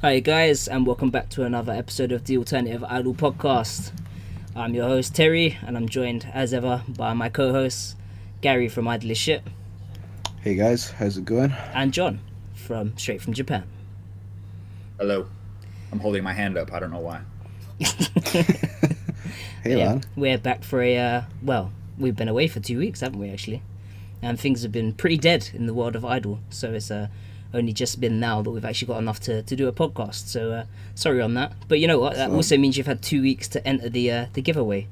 Hi guys, and welcome back to another episode of the Alternative Idol Podcast. I'm your host Terry, and I'm joined as ever by my co-host Gary from Idle as Shit. Hey guys, how's it going? And John straight from Japan. Hello. I'm holding my hand up. I don't know why. Hey man. We're back for we've been away for 2 weeks, haven't we, actually? And things have been pretty dead in the world of Idol, so it's only just been now that we've actually got enough to do a podcast, so sorry on that. But you know what, that also means you've had 2 weeks to enter the giveaway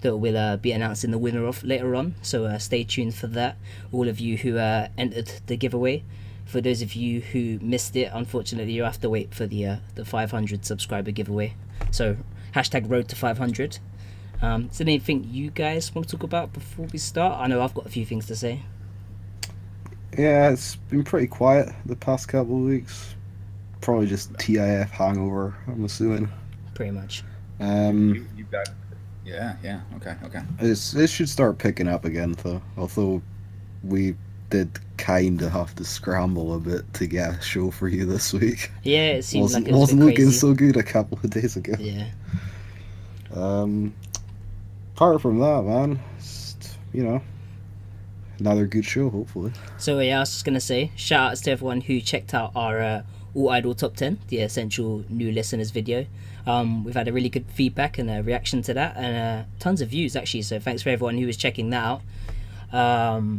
that we'll be announcing the winner of later on, so stay tuned for that, all of you who entered the giveaway. For those of you who missed it, unfortunately you have to wait for the 500 subscriber giveaway, so hashtag road to 500. Is there anything you guys want to talk about before we start? I know I've got a few things to say. Yeah, it's been pretty quiet the past couple of weeks. Probably just TIF hangover, I'm assuming. Pretty much. You've got... Yeah, okay. It should start picking up again though, although we did kind of have to scramble a bit to get a show for you this week. Yeah, it seems like it wasn't a bit looking crazy. so good a couple of days ago. Yeah. Apart from that, man, just, another good show, hopefully. So yeah, I was just gonna say, shout outs to everyone who checked out our All Idol Top 10, the essential new listeners video. We've had a really good feedback and a reaction to that, and tons of views actually. So thanks for everyone who was checking that out.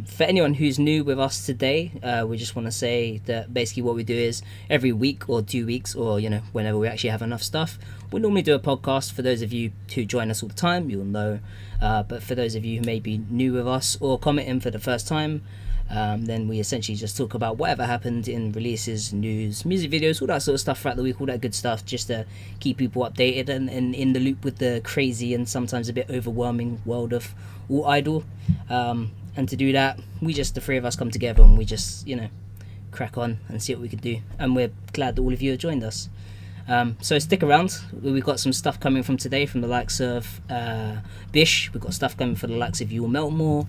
For anyone who's new with us today, we just want to say that basically what we do is every week or 2 weeks, or whenever we actually have enough stuff, we normally do a podcast. For those of you who join us all the time, you'll know, but for those of you who may be new with us or commenting for the first time, then we essentially just talk about whatever happened in releases, news, music videos, all that sort of stuff throughout the week, all that good stuff, just to keep people updated and in the loop with the crazy and sometimes a bit overwhelming world of All Idol. And to do that, the three of us come together and we just, crack on and see what we can do. And we're glad that all of you have joined us. So stick around. We've got some stuff coming from today from the likes of Bish. We've got stuff coming from the likes of Yul Meltmore.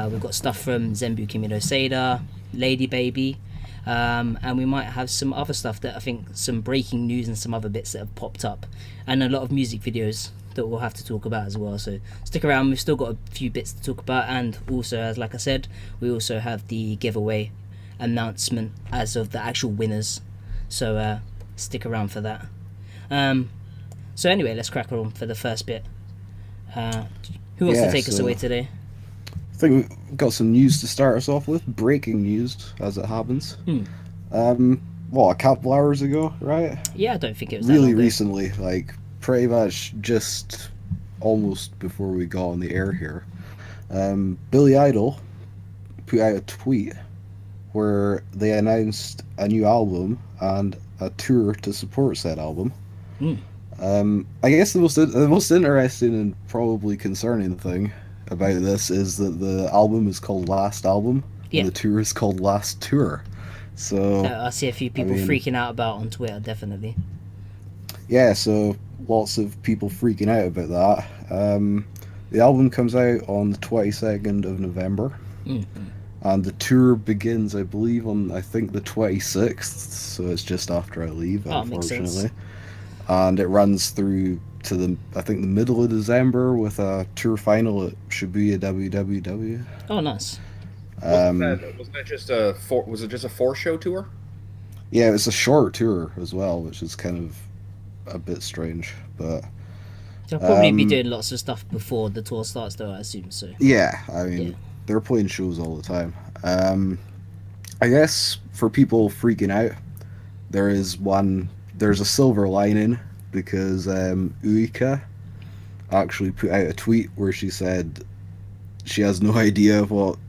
We've got stuff from Zenbu Kimino Seda, Lady Baby. And we might have some other stuff that I think, some breaking news and some other bits that have popped up. And a lot of music videos that we'll have to talk about as well, so stick around. We've still got a few bits to talk about, and also, as like I said, we also have the giveaway announcement as of the actual winners, so stick around for that. So anyway, let's crack on for the first bit. Who wants to take us away today? I think we've got some news to start us off with. Breaking news, as it happens. A couple hours ago, right? Yeah, I don't think it was really that long recently, like pretty much just almost before we got on the air here. Billy Idol put out a tweet where they announced a new album and a tour to support said album. I guess the most interesting and probably concerning thing about this is that the album is called Last Album, and the tour is called Last Tour. So I see a few people freaking out about on Twitter, definitely. Yeah, so lots of people freaking out about that. The album comes out on the 22nd of November, and the tour begins, I believe, on the 26th, so it's just after I leave, unfortunately. And it runs through to the middle of December with a tour final at Shibuya WWW. Oh, nice. Wasn't it just a 4-show tour? Yeah, it's a short tour as well, which is kind of a bit strange, but they'll probably be doing lots of stuff before the tour starts, though, I assume. So yeah, they're playing shows all the time. I guess for people freaking out, there's a silver lining, because Uika actually put out a tweet where she said she has no idea what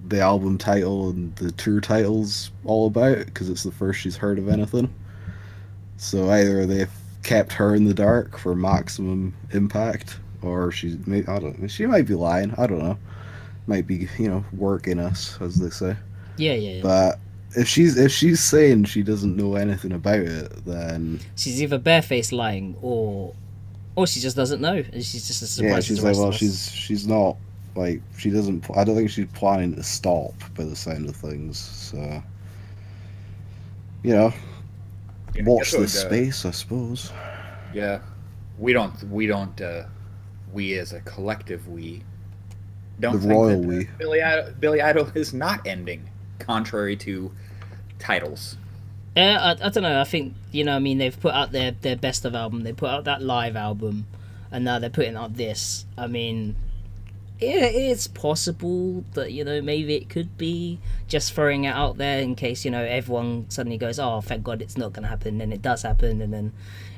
the album title and the tour title's all about, because it's the first she's heard of anything. So either they've kept her in the dark for maximum impact, or she might be lying. I don't know. Might be, working us, as they say. Yeah. But if she's saying she doesn't know anything about it, then she's either barefaced lying, or she just doesn't know. She's just a surprise. Yeah, she's like, well, she's not, like, she doesn't. I don't think she's planning to stop by the sound of things. So, watch so, this space, I suppose. Yeah, we as a collective, we don't The think royal that we. Billy Idol is not ending, contrary to titles. I don't know. I think I mean, they've put out their best of album. They put out that live album, and now they're putting out this. I mean, it's possible that maybe it could be just throwing it out there in case everyone suddenly goes, oh, thank God it's not going to happen, and it does happen, and then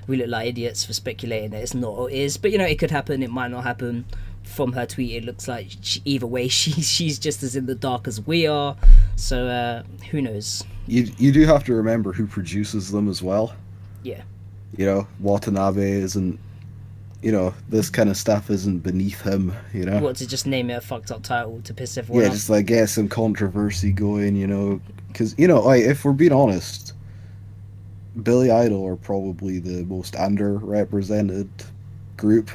we look like idiots for speculating that it's not or is. But it could happen. It might not happen. From her tweet, it looks like either way she's just as in the dark as we are. So who knows? You do have to remember who produces them as well. Yeah. Watanabe isn't. This kind of stuff isn't beneath him. What, to just name it a fucked up title to piss everyone Yeah, off? just like get some controversy going. Because like, if we're being honest, Billy Idol are probably the most underrepresented group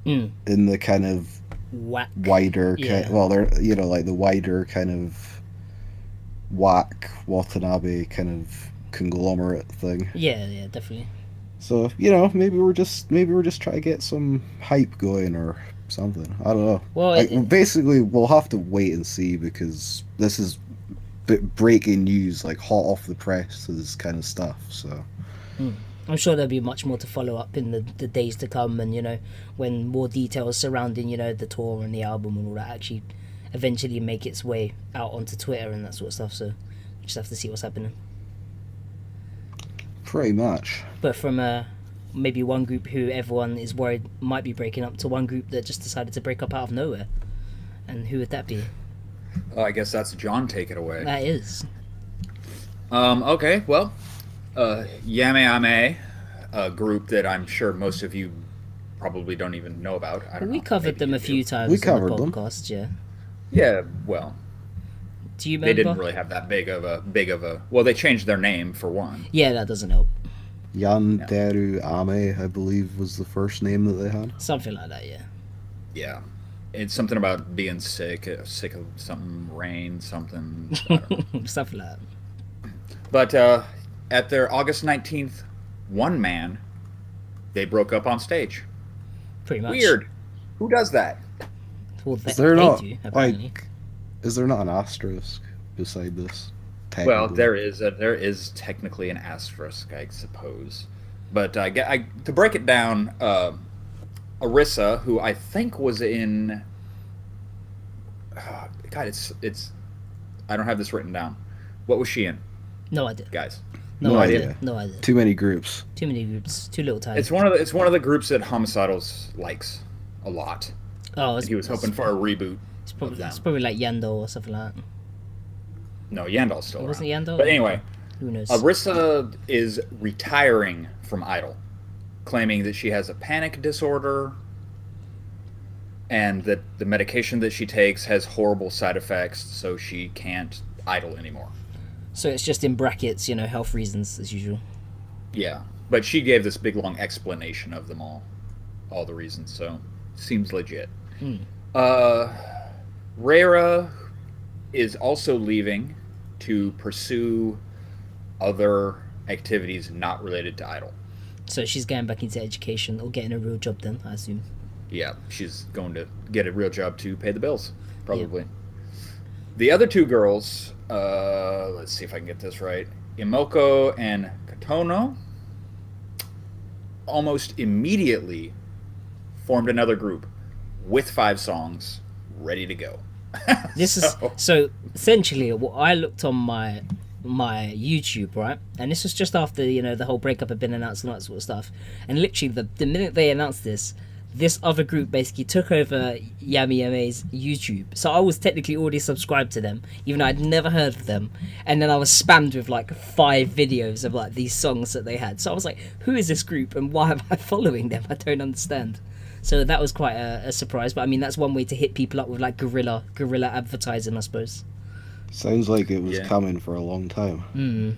in the kind of wider they're like the wider kind of whack Watanabe kind of conglomerate thing. Yeah, definitely. So maybe we're just trying to get some hype going or something. I don't know. Well, basically we'll have to wait and see, because this is breaking news, like hot off the press, this kind of stuff. So I'm sure there'll be much more to follow up in the days to come, and when more details surrounding the tour and the album and all that actually eventually make its way out onto Twitter and that sort of stuff. So we just have to see what's happening. Pretty much. But from maybe one group who everyone is worried might be breaking up, to one group that just decided to break up out of nowhere. And who would that be? I guess that's John. Take it away. That is. Okay, well, Yame, a group that I'm sure most of you probably don't even know about. I don't know. We covered them a few times We on the covered them. podcast, yeah. Yeah, well, Do you remember? they didn't really have that big of a. Well, they changed their name for one. Yeah, that doesn't help. Yanderu Ame, I believe, was the first name that they had. Something like that, yeah. Yeah, it's something about being sick of something, rain, something. I don't know. Something like that. But at their August 19th one man, they broke up on stage. Pretty much. Weird. Who does that? Well, Is there not do, apparently. is there not an asterisk beside this? Well, Technically? there is technically an asterisk, I suppose. But to break it down, Arissa, who I think was in, God, it's I don't have this written down. What was she in, No idea. guys? No idea. No idea. Too many groups. Too many groups. Too little time. It's one of the groups that Homicidals likes a lot. Oh, He was hoping for a reboot. It's of probably, them. it's probably like Yando or something like that. No, Yandal's still It wasn't around. Yandel? But anyway, Who knows? Arissa is retiring from Idol, claiming that she has a panic disorder and that the medication that she takes has horrible side effects, so she can't idol anymore. So it's just in brackets, health reasons as usual. Yeah, but she gave this big long explanation of them all the reasons, so seems legit. Rera is also leaving to pursue other activities not related to Idol. So she's going back into education or getting a real job then, I assume. Yeah, she's going to get a real job to pay the bills, probably. Yeah. The other two girls, let's see if I can get this right. Imoko and Katono almost immediately formed another group with 5 songs ready to go. So essentially what I looked on my YouTube, right, and this was just after the whole breakup had been announced and that sort of stuff, and literally the minute they announced this other group basically took over Yami Yame's YouTube. So I was technically already subscribed to them, even though I'd never heard of them. And then I was spammed with like 5 videos of like these songs that they had. So I was like, who is this group and why am I following them? I don't understand. So that was quite a surprise. But I mean, that's one way to hit people up with like guerrilla advertising, I suppose. Sounds like it was coming for a long time.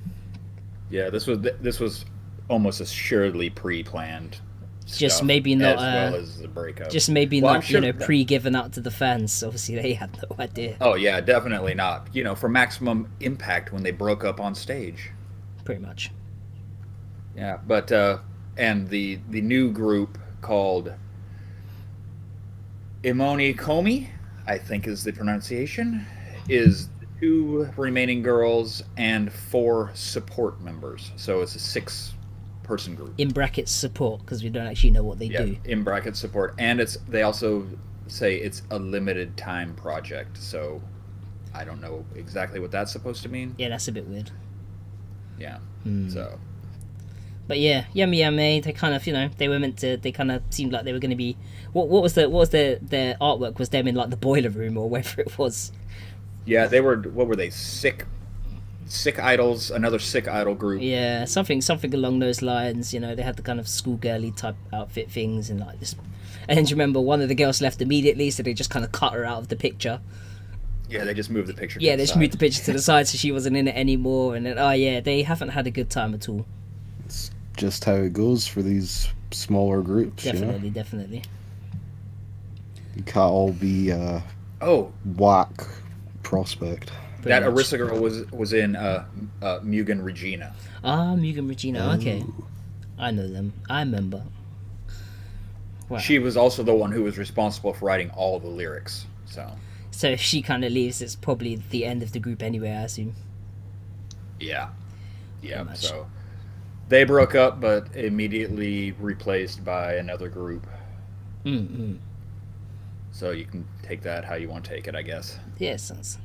Yeah, this was almost assuredly pre-planned. Just maybe not as well as the breakup. Just maybe not, pre-given out to the fans. Obviously, they had no idea. Oh yeah, definitely not. For maximum impact when they broke up on stage. Pretty much. Yeah, but and the new group called Imoni Komi, I think is the pronunciation, is the two remaining girls and 4 support members. So it's a 6-person group. In brackets support, because we don't actually know what they do. In brackets support, and they also say it's a limited time project. So I don't know exactly what that's supposed to mean. Yeah, that's a bit weird. Yeah. So. But yeah, Yummy Yummy, they kind of, they were meant to, they kind of seemed like they were going to be, what was their artwork, was them in like the boiler room or wherever it was. Yeah, they were, what were they, sick idols, another sick idol group. Yeah, something along those lines, they had the kind of schoolgirly type outfit things and like this. And then do you remember one of the girls left immediately, so they just kind of cut her out of the picture. Yeah, they just moved the picture they just moved the picture to the side so she wasn't in it anymore, and then, they haven't had a good time at all. It's just how it goes for these smaller groups. Definitely. You can't all be whack prospect. That Arisa girl was in Mugen Regina. Ah, Mugen Regina. Okay, I know them. I remember. Wow. She was also the one who was responsible for writing all the lyrics. So if she kind of leaves, it's probably the end of the group anyway, I assume. Yeah. So they broke up, but immediately replaced by another group. So you can take that how you want to take it, I guess. Yeah, sounds.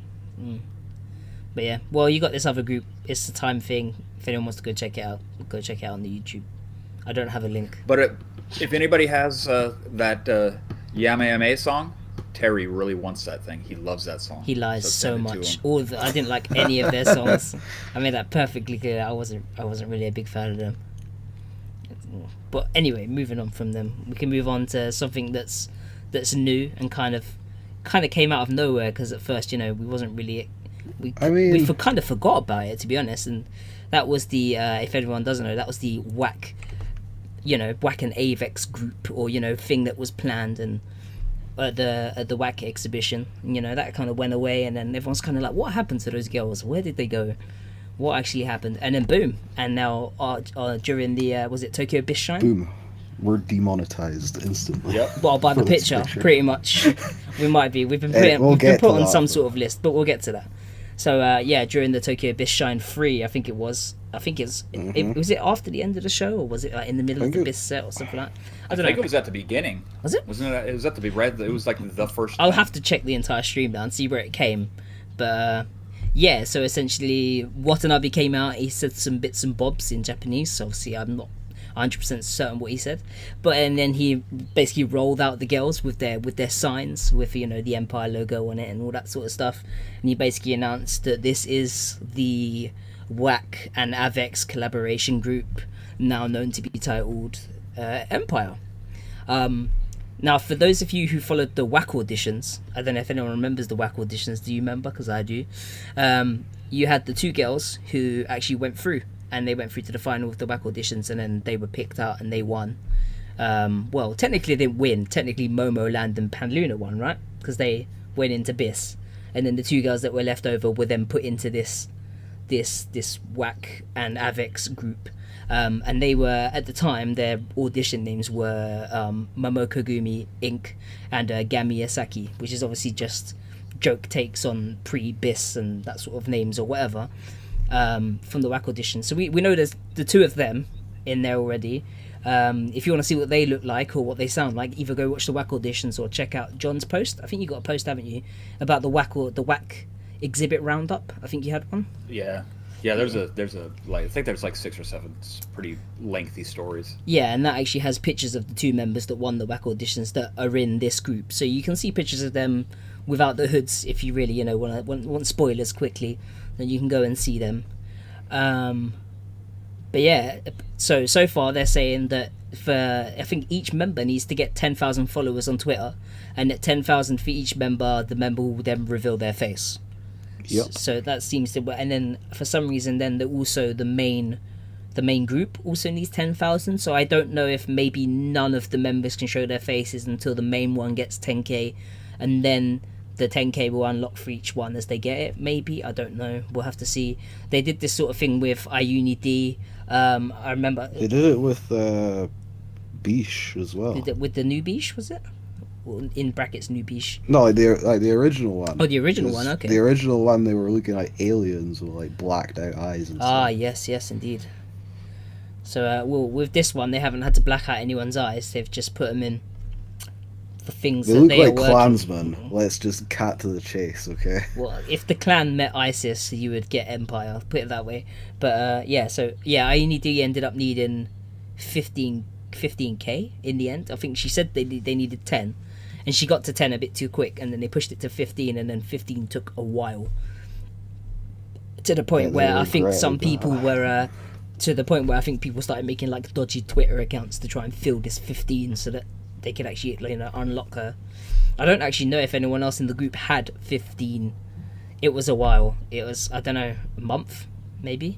But yeah, well, you got this other group. It's the time thing. If anyone wants to go check it out, go check it out on the YouTube. I don't have a link. But if anybody has that Yame Yame song, Terry really wants that thing. He loves that song. He lies so much. I didn't like any of their songs. I made that perfectly clear. I wasn't really a big fan of them. But anyway, moving on from them, we can move on to something that's new and kind of came out of nowhere, because at first, we wasn't really. We kind of forgot about it, to be honest, and that was the if everyone doesn't know, that was the WAC, WAC and AVEX group, or thing that was planned and at the WAC exhibition. That kind of went away, and then everyone's kind of like, what happened to those girls? Where did they go? What actually happened? And then boom, and now during the was it Tokyo Bis Shine? Boom. We're demonetized instantly. Yep. Well, by the picture, pretty much. We've been put on some sort of list, but we'll get to that. So during the Tokyo Bis Shine 3, I think it was. Was it after the end of the show, or was it like in the middle of the Bis set or something like that? I don't know. I think it was at the beginning. Was it? Wasn't it? It was at the red. It was like the first. I'll have to check the entire stream now and see where it came, but. So essentially, Watanabe came out. He said some bits and bobs in Japanese. So obviously, I'm not 100% certain what he said, and then he basically rolled out the girls with their signs with the EMPiRE logo on it and all that sort of stuff, and he basically announced that this is the WAC and AVEX collaboration group, now known to be titled EMPiRE. Now, for those of you who followed the WAC auditions, I don't know if anyone remembers the WAC auditions. Do you remember? Because I do. You had the 2 girls who actually went through, and they went through to the final of the WAC auditions, and then they were picked out and they won. Well, technically they didn't win. Technically Momo Land and Panluna won, right? Because they went into BIS, and then the 2 girls that were left over were then put into this WAC and AVEX group. And they were, at the time, their audition names were Mamokogumi Inc. and Gami Asaki, which is obviously just joke takes on pre-BIS and that sort of names or whatever, from the WAC audition. So we know there's the 2 of them in there already. If you want to see what they look like or what they sound like, either go watch the WAC auditions or check out John's post. I think you got a post, haven't you, about the WAC exhibit roundup? I think you had one. Yeah, there's a I think there's like 6 or 7 pretty lengthy stories. Yeah, and that actually has pictures of the 2 members that won the WAC auditions that are in this group. So you can see pictures of them without the hoods if you really want spoilers quickly, then you can go and see them. But yeah, so far they're saying that I think each member needs to get 10,000 followers on Twitter, and at 10,000 for each member, the member will then reveal their face. Yep. So that seems to work. And then for some reason, then the main group also needs 10,000. So I don't know if maybe none of the members can show their faces until the main one gets 10k, and then the 10k will unlock for each one as they get it. Maybe, I don't know. We'll have to see. They did this sort of thing with Ayuni D, I remember They did it with Biche as well. with the new Biche, was it? Or in brackets, new Biche. No, like the original one. Oh, the original one. 'Cause Okay. The original one, they were looking like aliens with like blacked out eyes and Ah, stuff. yes, indeed. So, well, with this one, they haven't had to black out anyone's eyes. They've just put them in the things They that look they like are working. Klansmen. Let's just cut to the chase, okay? Well, if the clan met ISIS, you would get Empire. Put it that way. But yeah, so yeah, INED ended up needing 15k in the end. I think she said they needed 10, and she got to 10 a bit too quick, and then they pushed it to 15, and then 15 took a while. To the point Yeah, they where I think regretted some that. people were. To the point where I think people started making like dodgy Twitter accounts to try and fill this 15 so that they could actually, you know, unlock her. I don't actually know if anyone else in the group had 15. It was a while. It was, I don't know, a month maybe.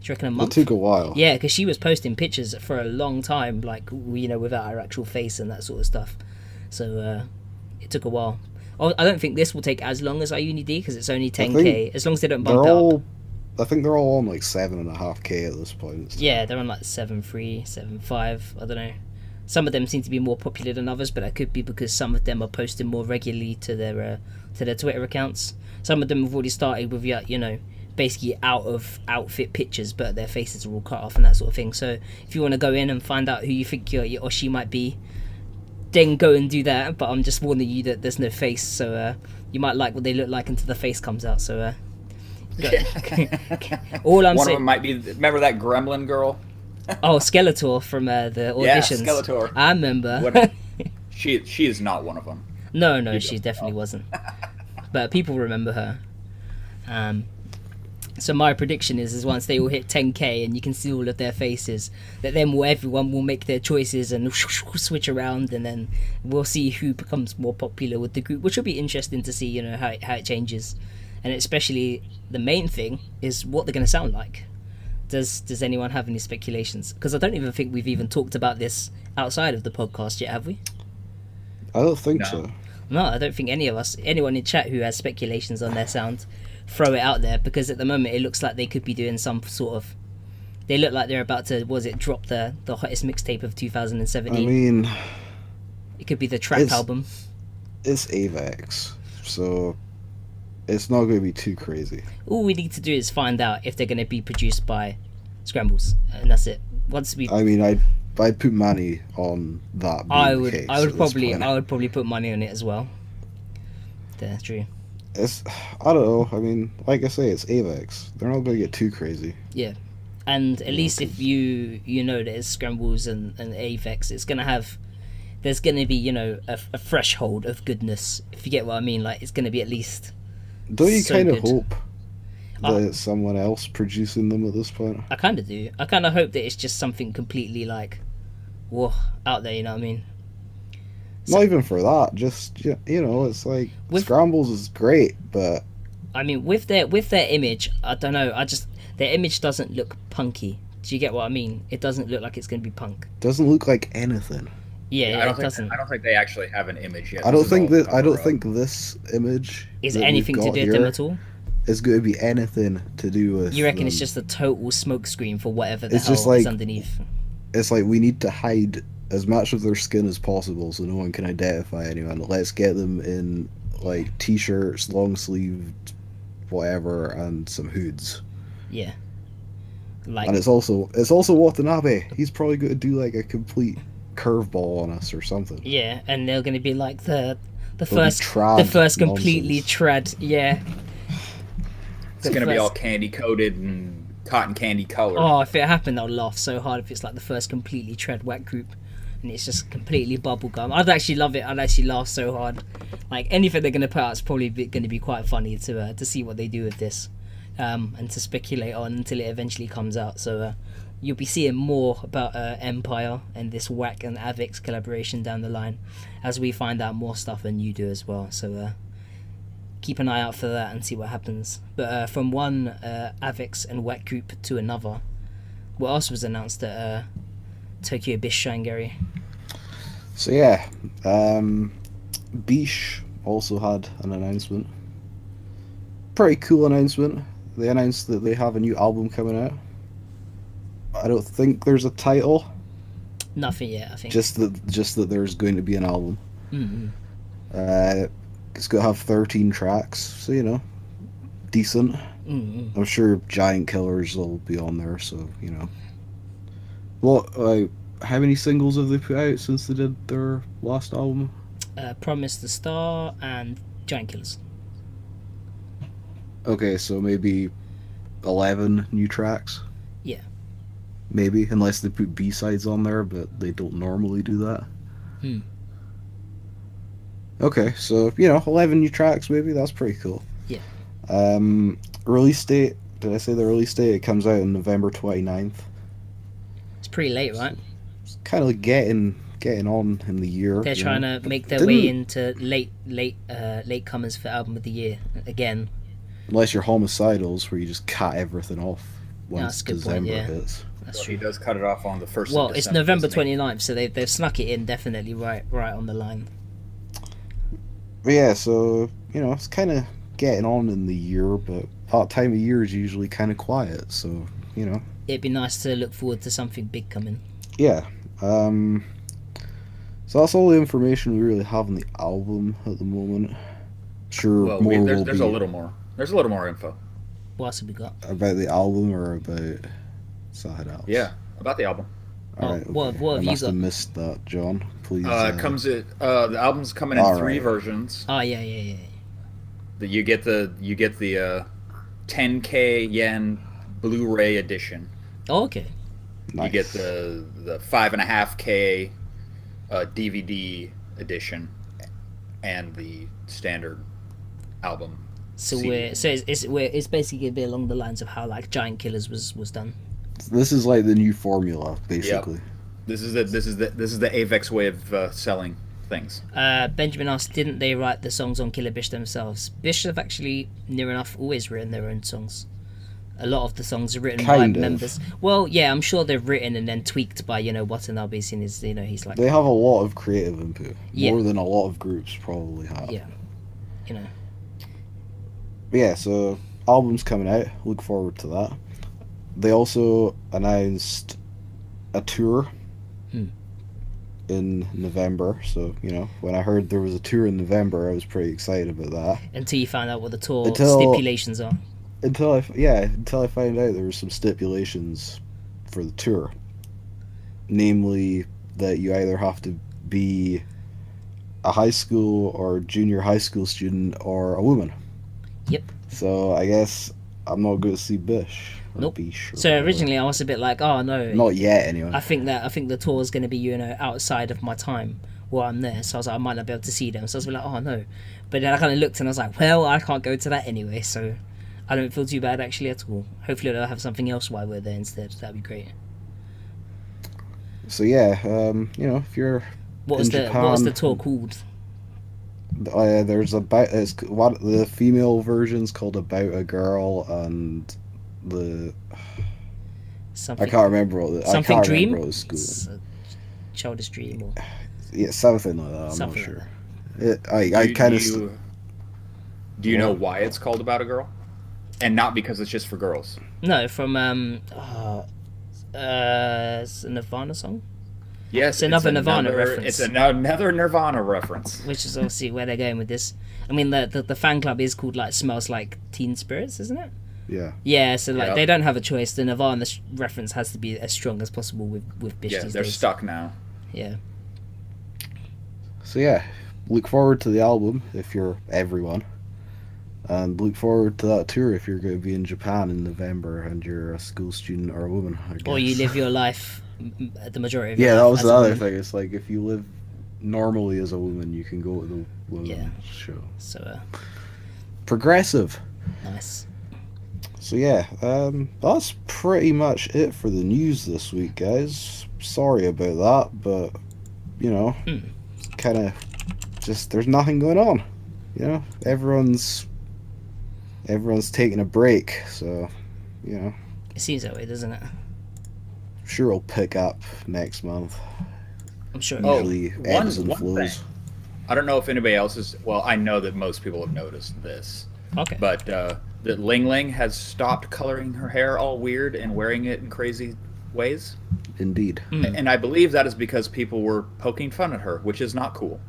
Do you reckon a It month? took a while. Yeah, because she was posting pictures for a long time, like, you know, without her actual face and that sort of stuff. So it took a while. I don't think this will take as long as IUNID because it's only 10k. As long as they don't bump They're it up. all, I think they're all on like 7.5k at this point. So. Yeah, they're on like 7.3, 7.5. I don't know. Some of them seem to be more popular than others, but that could be because some of them are posting more regularly to their Twitter accounts. Some of them have already started with, you know, basically out of outfit pictures, but their faces are all cut off and that sort of thing. So if you want to go in and find out who you think your Oshi might be, then go and do that. But I'm just warning you that there's no face, so you might like what they look like until the face comes out. So all I'm One of saying. them might be. Remember that Gremlin girl? Oh, Skeletor from the auditions. Yeah, Skeletor. I remember. What, she is not one of them. No, she definitely wasn't. But people remember her. So my prediction is once they all hit 10k and you can see all of their faces, that then everyone will make their choices and switch around, and then we'll see who becomes more popular with the group, which will be interesting to see, you know, how it changes. And especially the main thing is what they're going to sound like. Does anyone have any speculations? Because I don't even think we've even talked about this outside of the podcast yet, have we? I don't think No. so. No, I don't think anyone in chat who has speculations on their sound, throw it out there, because at the moment it looks like they could be doing some sort of. They look like they're about to, drop the hottest mixtape of 2017. I mean, it could be the trap it's- album. it's AVEX, so it's not going to be too crazy. All we need to do is find out if they're going to be produced by Scrambles, and that's it. Once we, I mean, I'd put money on that. I being the case would at this probably, point. put money on it as well. That's true. It's, I don't know. I mean, like I say, it's AVEX. They're not going to get too crazy. Yeah, and at least if 'cause- you know there's Scrambles and Avex, it's gonna have, there's gonna be, you know, a threshold of goodness, if you get what I mean. Like, it's gonna be at least. Don't you So kind of good. hope that it's someone else producing them at this point? I kind of do. I kind of hope that it's just something completely like, whoa, out there. You know what I mean? Not even for that. Just you know, it's like With- Scrambles is great, but I mean, with their image, I don't know. Their image doesn't look punky. Do you get what I mean? It doesn't look like it's gonna be punk. doesn't look like anything. Yeah, I it don't think. doesn't. I don't think they actually have an image yet. I don't This is think all that. I don't cover-up. think this image Is that it we've anything to got do with them here at all? is going to be anything to do with. You reckon it's them. just a total smokescreen for whatever the It's hell just like- is underneath? It's like we need to hide as much of their skin as possible so no one can identify anyone. Let's get them in like t-shirts, long sleeved, whatever, and some hoods. Yeah. Like, And it's also Watanabe. He's probably going to do like a complete curveball on us or something. yeah, and they're going to be like the They'll be first trad completely nonsense. trad. Yeah. It's gonna be all candy coated and cotton candy colored. Oh, if it happened, I'd laugh so hard if it's like the first completely tread whack group, and it's just completely bubblegum. I'd actually love it. I'd actually laugh so hard. Like, anything they're gonna put out is probably going to be quite funny to see what they do with this, and to speculate on until it eventually comes out. So you'll be seeing more about EMPiRE and this Whack and Avex collaboration down the line, as we find out more stuff and you do as well. So keep an eye out for that and see what happens. But from one Avex and Whack group to another, what else was announced at Tokyo Bish Shangari? So yeah, Biche also had an announcement. Pretty cool announcement. They announced that they have a new album coming out. I don't think there's a title. Nothing yet, I think. Just that there's going to be an album. Mm-hmm. It's gonna have 13 tracks, so decent. Mm-hmm. I'm sure Giant Killers will be on there, so. What? How many singles have they put out since they did their last album? Promise the Star and Giant Killers. Okay, so maybe 11 new tracks. Yeah. Maybe, unless they put B-sides on there, but they don't normally do that. Hmm. Okay, so 11 new tracks, maybe. That's pretty cool. Yeah. Release date. Did I say the release date? It comes out on November 29th. It's pretty late, right? It's kind of getting on in the year. They're trying to make their way into late comers for album of the year again. Unless you're Homicidals, where you just cut everything off once that's a good December point, yeah. hits. That's Well, true. he does cut it off on the 1st Well, of it's December, November doesn't he? 29th, so they've snuck it in definitely right on the line. But yeah, so it's kind of getting on in the year, but that time of year is usually kind of quiet. So It'd be nice to look forward to something big coming. yeah. So that's all the information we really have on the album at the moment. Sure, Well, more there's will a be little more. There's a little more info. What else have we got? about the album or about something else. Yeah, about the album. All right. what have I you must have got? missed that, John. Please. The album's coming in all 3 right. versions. Oh yeah. That you get the 10K yen Blu-ray edition. Oh, okay. Nice. You get the 5.5K DVD edition and the standard album. So CD. it's basically gonna be along the lines of how like Giant Killers was done. This is like the new formula, basically. This is the Avex way of selling things. Benjamin asked, didn't they write the songs on Killer Bish themselves? Bish have actually near enough always written their own songs. A lot of the songs are written Kind by of. members. Well, yeah, I'm sure they've written and then tweaked by Watanabe, seeing his he's like They have a lot of creative input, Yeah. more than a lot of groups probably have. yeah, But yeah, so album's coming out. Look forward to that. They also announced a tour in November. So when I heard there was a tour in November, I was pretty excited about that. until you find out what the tour Until- stipulations are. Until I found out there were some stipulations for the tour, namely that you either have to be a high school or junior high school student or a woman. Yep. So I guess I'm not going to see Bish. Or Nope. Bish or So whatever. originally I was a bit like, oh no, Not yet, anyway. I think the tour is going to be outside of my time while I'm there. So I was like, I might not be able to see them. So I was like, oh no. But then I kind of looked and I was like, well, I can't go to that anyway. So I don't feel too bad actually at all. Hopefully they'll have something else while we're there instead. That'd be great. So yeah, if you're What was in the Japan, tour called? there's the female version's called About a Girl, and the Something. I can't remember what the, I Something can't Dream. remember what it was It's called. a Childish Dream or Yeah, something like that. I'm something not sure. like I kind of Do you know why it's called About a Girl? And not because it's just for girls. that. No, from it's a Nirvana song, Yes, It's another Nirvana reference. It's another Nirvana reference. which is obviously where they're going with this. I mean, the fan club is called like Smells Like Teen Spirits, isn't it? yeah. Yeah, so like Yep. they don't have a choice. The Nirvana reference has to be as strong as possible with Bish Yeah, these they're days. stuck now. Yeah, So yeah, look forward to the album if you're everyone, and look forward to that tour if you're going to be in Japan in November and you're a school student or a woman. I guess. or you live your life the majority of your Yeah, life that was as the a other woman. thing. It's like if you live normally as a woman, you can go to the women's Yeah. show. So Progressive. nice. So yeah, that's pretty much it for the news this week, guys. Sorry about that, but kind of just there's nothing going on. Everyone's taking a break, so It seems that way, doesn't it? sure it'll pick up next month. I'm sure. Oh, Usually one- ebbs and one flows. thing. I don't know if anybody else is. Well, I know that most people have noticed this, Okay. but that Ling Ling has stopped coloring her hair all weird and wearing it in crazy ways. Indeed. And I believe that is because people were poking fun at her, which is not cool.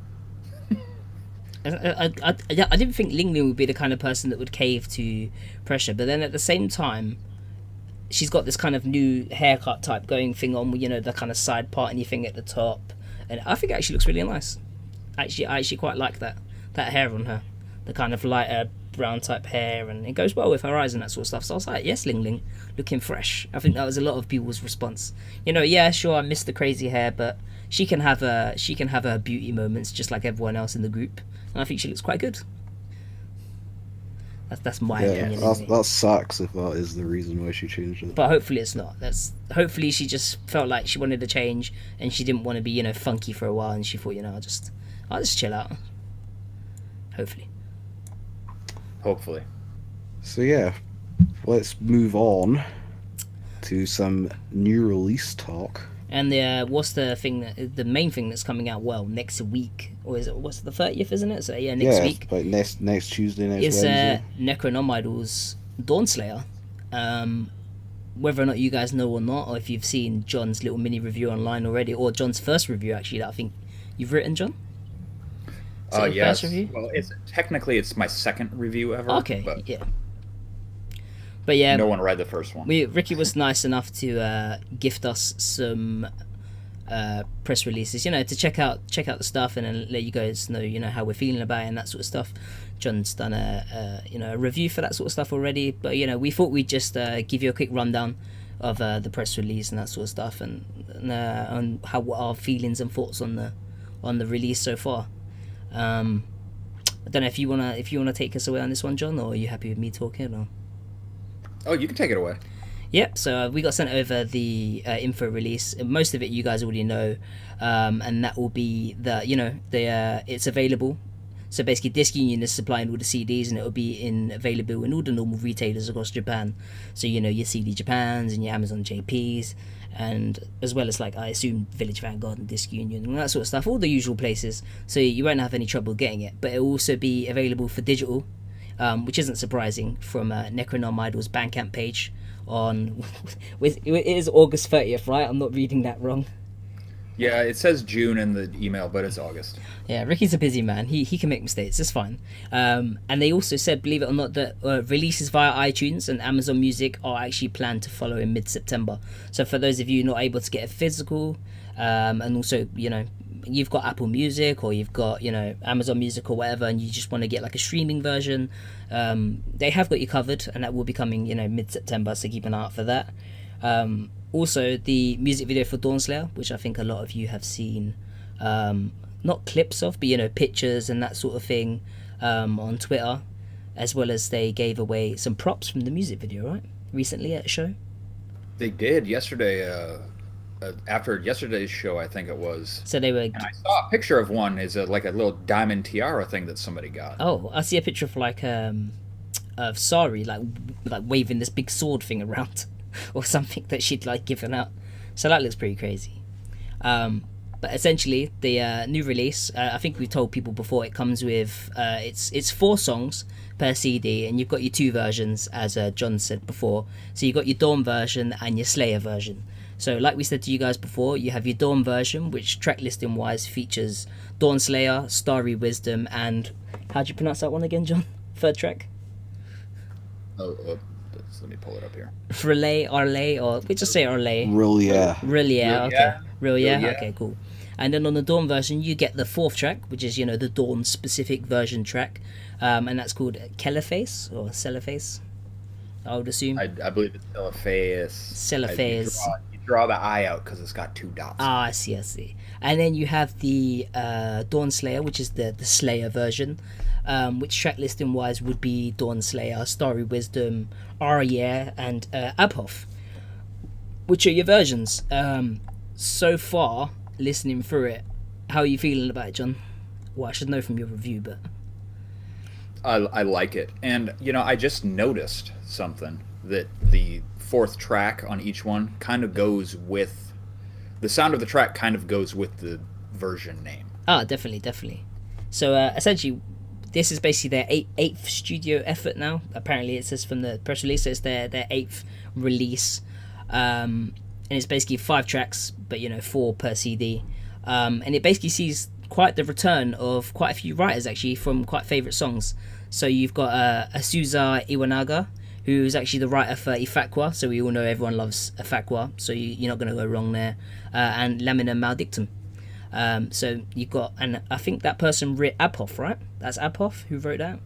I didn't think Ling Ling would be the kind of person that would cave to pressure, but then at the same time, she's got this kind of new haircut type going thing on, you know, the kind of side part and your thing at the top, and I think it actually looks really nice. I actually quite like that hair on her, the kind of lighter brown type hair, and it goes well with her eyes and that sort of stuff. So I was like, yes, Ling Ling, looking fresh. I think that was a lot of people's response. You know, yeah, sure, I missed the crazy hair, but she can have her beauty moments just like everyone else in the group, and I think she looks quite good. That's my opinion. That sucks if that is the reason why she changed it. But hopefully it's not. Hopefully she just felt like she wanted to change and she didn't want to be, you know, funky for a while, and she thought, you know, I'll just chill out. Hopefully. So yeah, let's move on to some new release talk. And what's the main thing that's coming out next week, or is it what's the 30th, isn't it? So yeah, next week. Like next Tuesday, Wednesday. Necronomidol's DAWNSLAYER. Whether or not you guys know or not, or if you've seen John's little mini review online already, or John's first review actually that I think you've written, John. Yes. Well, it's my second review ever. Okay. But yeah, no one read the first one. Ricky was nice enough to gift us some press releases, you know, to check out the stuff and then let you guys know, you know, how we're feeling about it and that sort of stuff. John's done a review for that sort of stuff already, but you know, we thought we'd just give you a quick rundown of the press release and that sort of stuff, and on what our feelings and thoughts on the release so far. I don't know if you wanna take us away on this one, John, or are you happy with me talking? Or? Oh, you can take it away. Yep, so we got sent over the info release. Most of it you guys already know, and that will be it's available. So basically, Disc Union is supplying all the CDs, and it will be available in all the normal retailers across Japan. So you know, your CD Japans and your Amazon JPs, and as well as, like, I assume Village Vanguard and Disc Union and that sort of stuff, all the usual places. So you won't have any trouble getting it. But it will also be available for digital, which isn't surprising, from NECRONOMIDOL's Bandcamp page on. It is August 30th, right? I'm not reading that wrong. Yeah, it says June in the email, but it's August. Yeah, Ricky's a busy man. He can make mistakes. It's fine. And they also said, believe it or not, that releases via iTunes and Amazon Music are actually planned to follow in mid-September. So for those of you not able to get a physical, and also, you know, you've got Apple Music or you've got, you know, Amazon Music or whatever, and you just want to get like a streaming version, they have got you covered, and that will be coming, you know, mid-September. So keep an eye out for that. Also, the music video for DAWNSLAYER, which I think a lot of you have seen, not clips of, but, you know, pictures and that sort of thing, on Twitter, as well as they gave away some props from the music video, right? Recently at a show. They did yesterday. After yesterday's show, I think it was. So they were. And I saw a picture of one. Is like a little diamond tiara thing that somebody got. Oh, I see a picture of of Sari like waving this big sword thing around, or something that she'd like given out. So that looks pretty crazy. But essentially, the new release, I think we told people before, it comes with it's 4 songs per CD, and you've got your 2 versions, as John said before. So you've got your Dawn version and your Slayer version. So like we said to you guys before, you have your Dawn version, which track listing wise features DAWNSLAYER, Starry Wisdom, and how'd you pronounce that one again, John? Third track? Let me pull it up here. Relay, Arlay, or we just say Arlay. Relia. Okay. Relia. Okay, cool. And then on the Dawn version, you get the 4th track, which is, you know, the Dawn specific version track, and that's called Cellophase or Cellophase, I would assume. I believe it's Cellophase. Cellophase. You draw the I out because it's got 2 dots. I see. And then you have the DAWNSLAYER, which is the Slayer version, which track listing wise would be DAWNSLAYER, Starry Wisdom, Arya, and Abhoff, which are your versions. So far, listening through it, how are you feeling about it, John? Well, I should know from your review, but I like it. And, you know, I just noticed something, that the 4th track on each one kind of goes with the sound of the track, kind of goes with the version name. Definitely. So essentially, this is basically their 8th studio effort now. Apparently, it says from the press release, it's their 8th release. and it's basically 5 tracks, but 4 per CD. And it basically sees quite the return of quite a few writers actually from quite favourite songs. So you've got Asuza Iwanaga, who's actually the writer for Ifakwa, so we all know everyone loves Ifakwa, so you're not going to go wrong there. And Lamina Maledictum. So you've got, and I think that person wrote Abhoff, right? That's Abhoff who wrote that?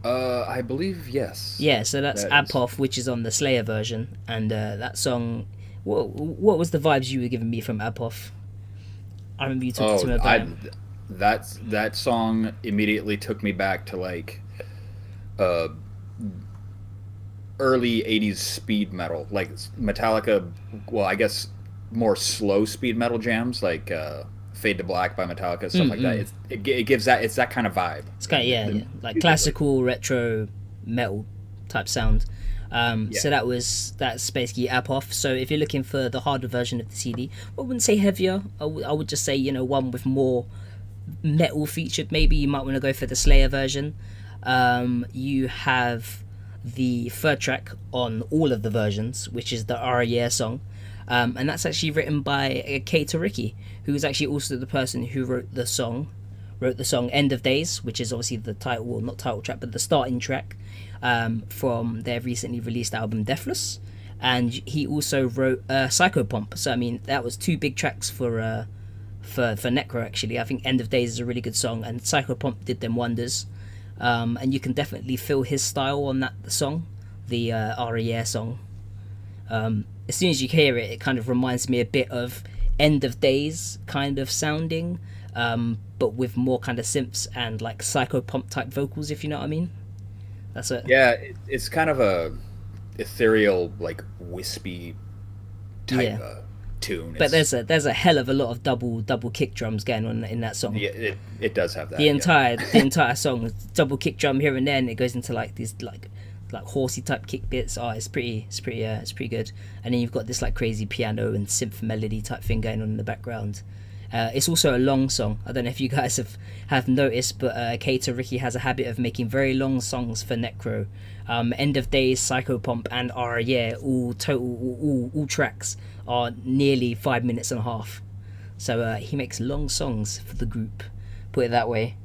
I believe yes. Yeah, so that's Abhoff, which is on the Slayer version, and that song. What was the vibes you were giving me from Abhoff? I remember you talking to me about him. That song immediately took me back to like early 80s speed metal, like Metallica. Well, I guess more slow speed metal jams, like Fade to Black by Metallica, stuff like that. It gives that, it's that kind of vibe. It's kind of, like classical retro metal type sound. So that's basically Abhoff. So if you're looking for the harder version of the CD, I wouldn't say heavier. I would just say one with more metal featured. Maybe you might want to go for the Slayer version. You have the third track on all of the versions, which is the Aria song. And that's actually written by Keita Riki, who is actually also the person who wrote the song End of Days, which is obviously the title, well, not title track, but the starting track from their recently released album Deathless. And he also wrote Psychopomp. So I mean, that was 2 big tracks for Necro actually. I think End of Days is a really good song, and Psychopomp did them wonders. And you can definitely feel his style on that song, the Aria song. As soon as you hear it, it kind of reminds me a bit of End of Days kind of sounding, but with more kind of synths and like Psychopomp type vocals, if you know what I mean. That's it. Yeah, it's kind of a ethereal, like wispy type tune. But there's a hell of a lot of double kick drums going on in that song. Yeah, it does have that. The entire song, double kick drum here and there, and it goes into like these like horsey type kick bits. It's pretty good. And then you've got this like crazy piano and synth melody type thing going on in the background. It's also a long song. I don't know if you guys have noticed, but Keita Riki has a habit of making very long songs for Necro. End of Days, Psychopomp, and Aria, all tracks are nearly 5 minutes and a half. So he makes long songs for the group. Put it that way.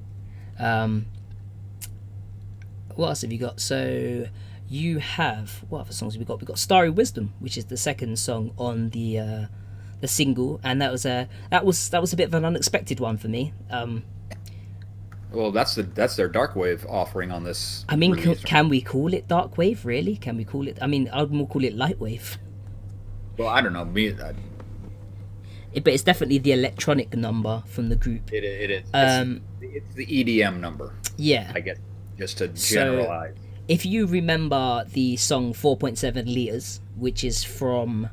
What else have you got? So you have, what other songs have we got? We've got Starry Wisdom, which is the second song on the single, and that was a bit of an unexpected one for me. Well, that's their dark wave offering on this. I mean, can we call it dark wave? Really? Can we call it? I mean, I'd more call it light wave. Well, I don't know. But it's definitely the electronic number from the group. It is. It's the EDM number. Yeah. I guess, just to generalize. So, if you remember the song 4.7 Liters, which is from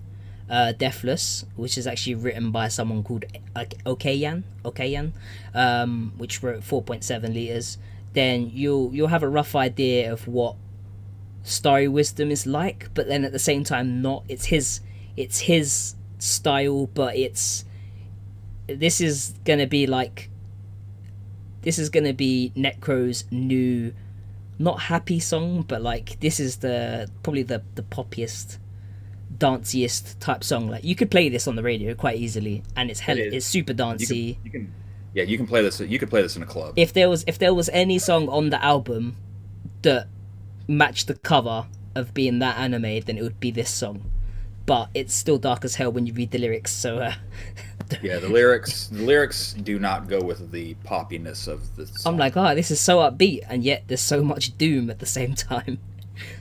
Deathless, which is actually written by someone called Okayan, which wrote 4.7 Liters, then you'll have a rough idea of what Starry Wisdom is like, but then at the same time not. It's his style, but this is gonna be Necro's new, not happy song, but like this is probably the poppiest, danciest type song. Like you could play this on the radio quite easily, and it's super dancey. You can play this. You could play this in a club. If there was any song on the album that matched the cover of being that anime, then it would be this song. But it's still dark as hell when you read the lyrics. So yeah, the lyrics do not go with the poppiness of the song. I'm like, this is so upbeat, and yet there's so much doom at the same time.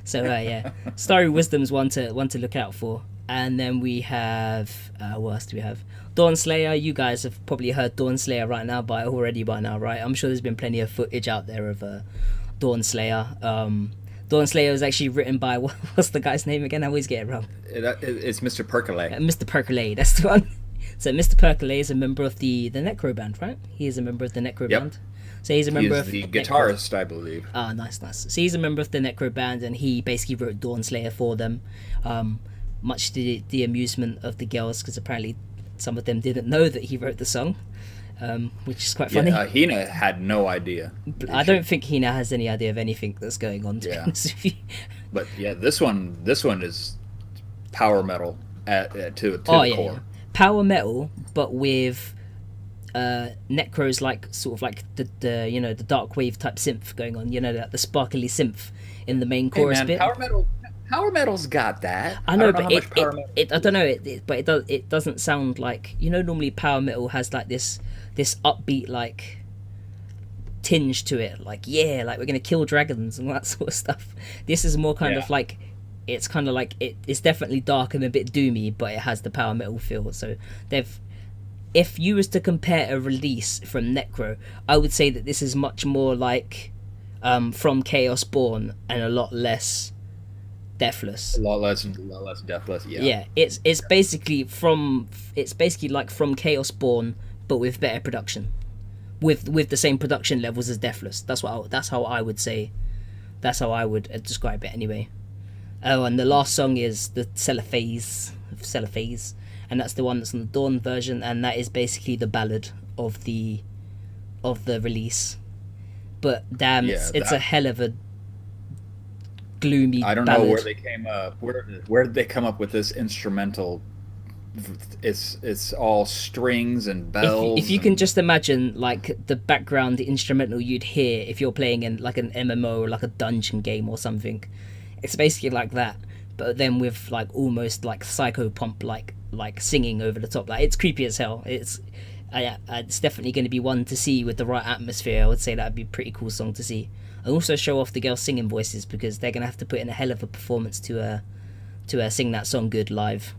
So yeah, Starry Wisdom's one to look out for. And then we have what else do we have? DAWNSLAYER. You guys have probably heard DAWNSLAYER by now, right? I'm sure there's been plenty of footage out there of DAWNSLAYER. DAWNSLAYER was actually written by what's the guy's name again? I always get it wrong. It's Mr. Percolate. Mr. Percolate, that's the one. So Mr. Percolate is a member of the Necro band, right? He is a member of the Necro band. So he's a member of the guitarist, I believe. Nice. So he's a member of the Necro band, and he basically wrote DAWNSLAYER for them, much to the amusement of the girls, because apparently some of them didn't know that he wrote the song, which is quite funny. Hina had no idea. I don't think Hina has any idea of anything that's going on, to be honest with you. But yeah, this one is power metal, to Oh the yeah, core. yeah, power metal, but with Necro's like sort of like the you know, the dark wave type synth going on. You know, the sparkly synth in the main Hey chorus man, bit. power metal's got that. I I know, don't know but how much power metal. I don't know but it doesn't sound like, you know, normally power metal has like this upbeat like tinge to it, like, yeah, like we're gonna kill dragons and all that sort of stuff. This is more kind of like, it's kind of like it's definitely dark and a bit doomy, but it has the power metal feel. So they've, if you was to compare a release from Necro, I would say that this is much more like From Chaos Born and a lot less Deathless. A lot less deathless. Yeah. Yeah, it's basically like From Chaos Born, but with better production, with the same production levels as Deathless. That's how I would say. That's how I would describe it anyway. Oh, and the last song is the Cellophase, and that's the one that's on the Dawn version, and that is basically the ballad of the release. But damn, it's a hell of a gloomy. I don't ballad. know where they came up. Where did they come up with this instrumental? It's all strings and bells. If you can just imagine like the background, the instrumental you'd hear if you're playing in like an MMO or like a dungeon game or something, it's basically like that, but then with like almost like psychopomp like singing over the top. Like, it's creepy as hell. It's definitely going to be one to see with the right atmosphere. I would say that'd be a pretty cool song to see, and also show off the girls' singing voices, because they're going to have to put in a hell of a performance to sing that song good live.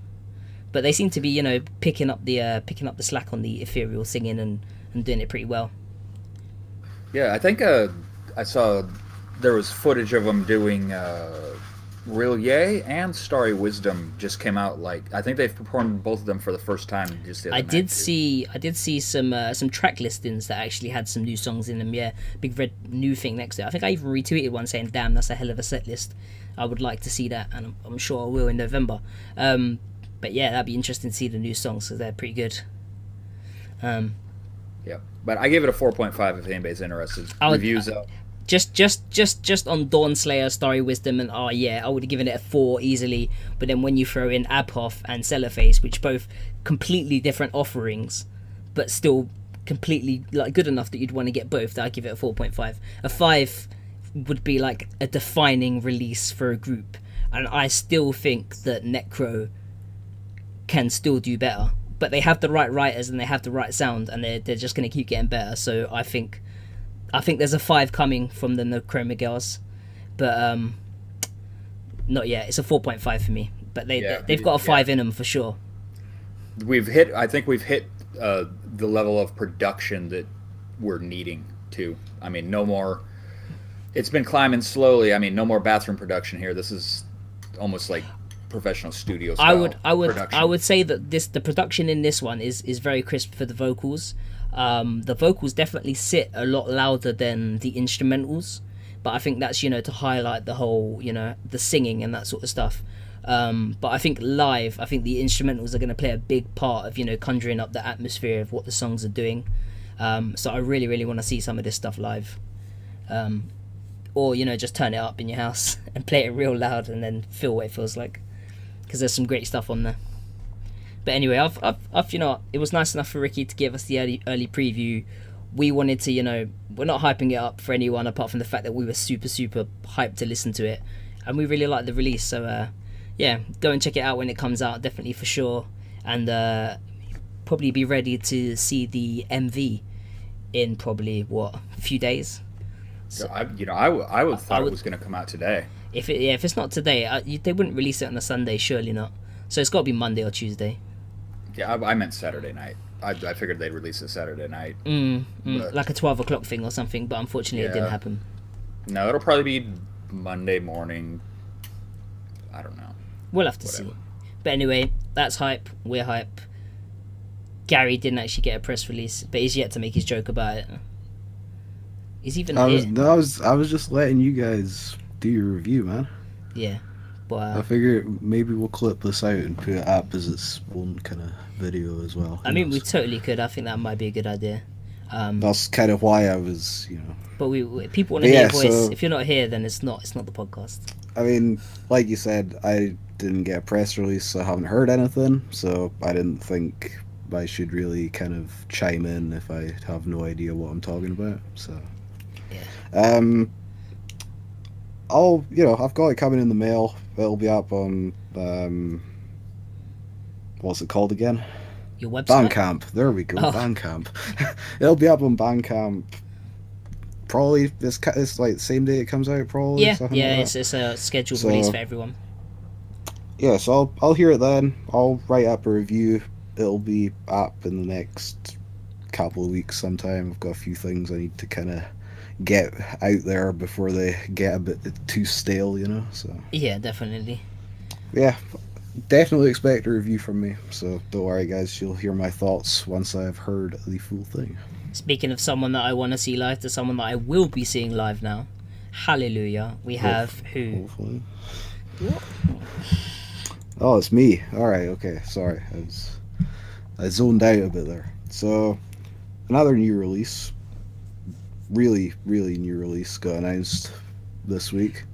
But they seem to be, you know, picking up the slack on the ethereal singing and doing it pretty well. Yeah, I think I saw there was footage of them doing Real Yay and Starry Wisdom just came out. Like, I think they've performed both of them for the first time just the other I night, did see some track listings that actually had some new songs in them. Yeah, big red new thing next to it. I think I even retweeted one saying, "Damn, that's a hell of a set list. I would like to see that," and I'm sure I will in November. But yeah, that'd be interesting to see the new songs, because they're pretty good. Yeah, but I gave it a 4.5 if anybody's interested. Reviews out. Just on DAWNSLAYER, Starry Wisdom, and I would have given it a 4 easily. But then when you throw in Abhoff and Cellophase, which both completely different offerings, but still completely like good enough that you'd want to get both, I'd give it a 4.5. A 5 would be like a defining release for a group, and I still think that Necro can still do better, but they have the right writers and they have the right sound, and they're just going to keep getting better. So I think there's a 5 coming from the Necroma girls, but not yet. It's a 4.5 for me, but they've got a 5 in them for sure. I think we've hit the level of production that we're needing to. I mean, no more. It's been climbing slowly. I mean, no more bathroom production here. This is almost like professional studio style production. I would say that the production in this one is very crisp for the vocals. The vocals definitely sit a lot louder than the instrumentals, but I think that's, you know, to highlight the whole, you know, the singing and that sort of stuff. But I think live, I think the instrumentals are going to play a big part of, you know, conjuring up the atmosphere of what the songs are doing. So I really, really want to see some of this stuff live. Or, you know, just turn it up in your house and play it real loud and then feel what it feels like, because there's some great stuff on there. But anyway, I've you know, it was nice enough for Ricky to give us the early preview. We wanted to, you know, we're not hyping it up for anyone apart from the fact that we were super hyped to listen to it, and we really liked the release. So yeah, go and check it out when it comes out, definitely for sure, and probably be ready to see the MV in probably a few days. So, I would thought it was going to come out today. If it's not today, they wouldn't release it on a Sunday, surely not. So it's got to be Monday or Tuesday. Yeah, I meant Saturday night. I figured they'd release it Saturday night. Like a 12 o'clock thing or something, but unfortunately it didn't happen. No, it'll probably be Monday morning. I don't know. We'll have to see. But anyway, that's hype. We're hype. Gary didn't actually get a press release, but he's yet to make his joke about it. He's even I was just letting you guys do your review, man. Yeah. But I figure maybe we'll clip this out and put it up as its own kind of video as well. I mean, we totally could. I think that might be a good idea. That's kind of why I was, But people want to hear Yeah, your voice. so- If you're not here, then it's not the podcast. I mean, like you said, I didn't get a press release, so I haven't heard anything, so I didn't think I should really kind of chime in if I have no idea what I'm talking about. So, Yeah. I've got it coming in the mail. It'll be up on, what's it called again? Your website. Bandcamp. There we go. Oh. Bandcamp. It'll be up on Bandcamp. Probably it's like the same day it comes out. Probably. Yeah, something yeah. like It's that. a scheduled So- release for everyone. Yeah, so I'll hear it then. I'll write up a review. It'll be up in the next couple of weeks sometime. I've got a few things I need to kind of get out there before they get a bit too stale, So Yeah, definitely. yeah, definitely expect a review from me. So don't worry, guys. You'll hear my thoughts once I've heard the full thing. Speaking of someone that I want to see live to someone that I will be seeing live now, hallelujah, we have who? Hopefully. Oh, it's me. All right. Okay. Sorry, I zoned out a bit there. So another new release, really new release, got announced this week.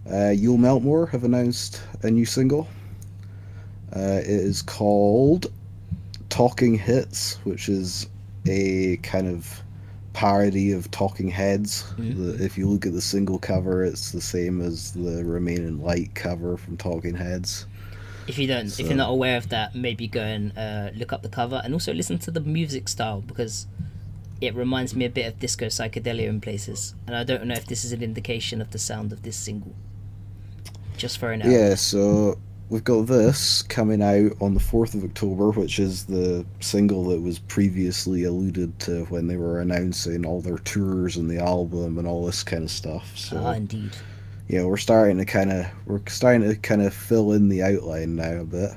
You'll Melt More have announced a new single. It is called Talking Hits, which is a kind of parody of Talking Heads. If you look at the single cover, it's the same as the Remain in Light cover from Talking Heads. If you're not aware of that, maybe go and look up the cover and also listen to the music style, because it reminds me a bit of disco psychedelia in places, and I don't know if this is an indication of the sound of this single. Just for an hour. Yeah, so we've got this coming out on the 4th of October, which is the single that was previously alluded to when they were announcing all their tours and the album and all this kind of stuff. So Indeed. yeah, we're starting to kind of fill in the outline now a bit.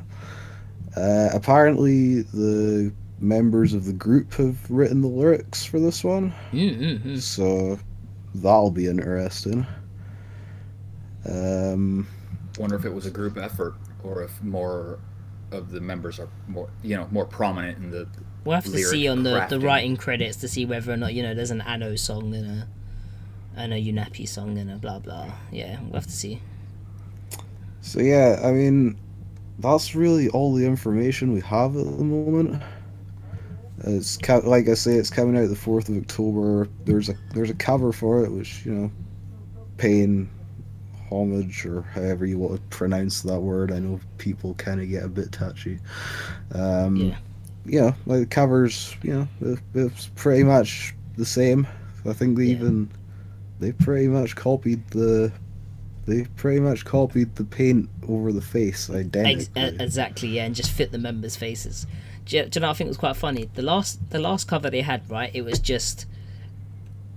Apparently, the members of the group have written the lyrics for this one, so that'll be interesting. Wonder if it was a group effort or if more of the members are more prominent in the. We'll have to lyric see on the crafting. writing credits to see whether or not there's an Anno song and a Unapi song and a blah blah. Yeah, we'll have to see. So yeah, I mean, that's really all the information we have at the moment. Like I say, it's coming out the 4th of October. There's a cover for it, which paying homage, or however you want to pronounce that word. I know people kind of get a bit touchy. Yeah. Like the covers, it's pretty much the same. I think they pretty much copied the paint over the face identically. Exactly, yeah, and just fit the members' faces. Do you know what I think was quite funny? The last cover they had, right? It was just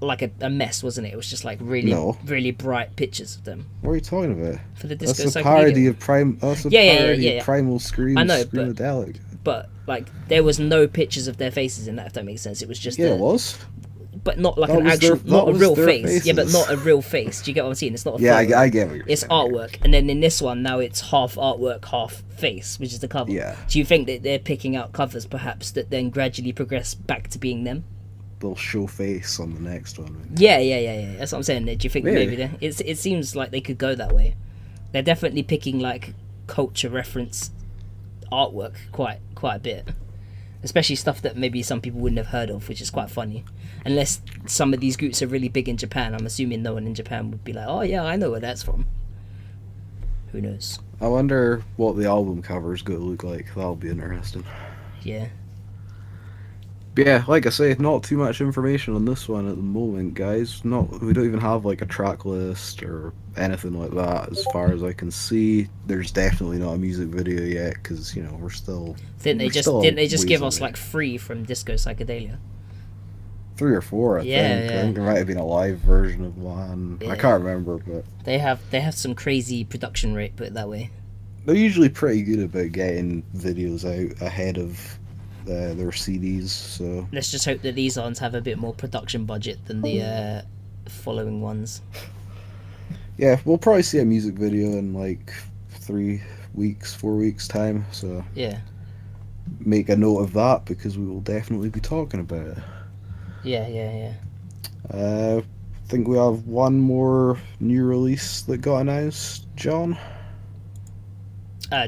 like a mess, wasn't it? It was just like really bright pictures of them. What are you talking about? For the disco That's a psychedelia. parody of parody of Primal Scream. I know, Screamadelic. But like there was no pictures of their faces in that, if that makes sense. It was just It was. but not like That an was actual, their- not that a was real their face. Yeah, but faces. not a real face. Do you get what I'm saying? It's not a Yeah, photo. I get what you're It's saying. artwork, and then in this one now it's half artwork, half face, which is the cover. Yeah. Do you think that they're picking out covers perhaps that then gradually progress back to being them? They'll show face on the next one. Yeah. That's what I'm saying. Do you think Maybe. maybe it seems like they could go that way? They're definitely picking like culture reference artwork quite a bit, especially stuff that maybe some people wouldn't have heard of, which is quite funny. Unless some of these groups are really big in Japan, I'm assuming no one in Japan would be like, oh yeah, I know where that's from. Who knows? I wonder what the album cover's going to look like. That'll be interesting. Yeah. But yeah, like I say, not too much information on this one at the moment, guys. We don't even have like a track list or anything like that. As far as I can see, there's definitely not a music video yet because we're still. Didn't they just ways give us away. like 3 from Disco Psychedelia? 3 or 4, I think. I think there might have been a live version of one. I can't remember, but They have some crazy production rate, put it that way. they're usually pretty good about getting videos out ahead of their CDs. So Let's just hope that these ones have a bit more production budget than the following ones. yeah, we'll probably see a music video in like 4 weeks time. So Yeah. make a note of that because we will definitely be talking about it. Yeah. I think we have one more new release that got announced, John.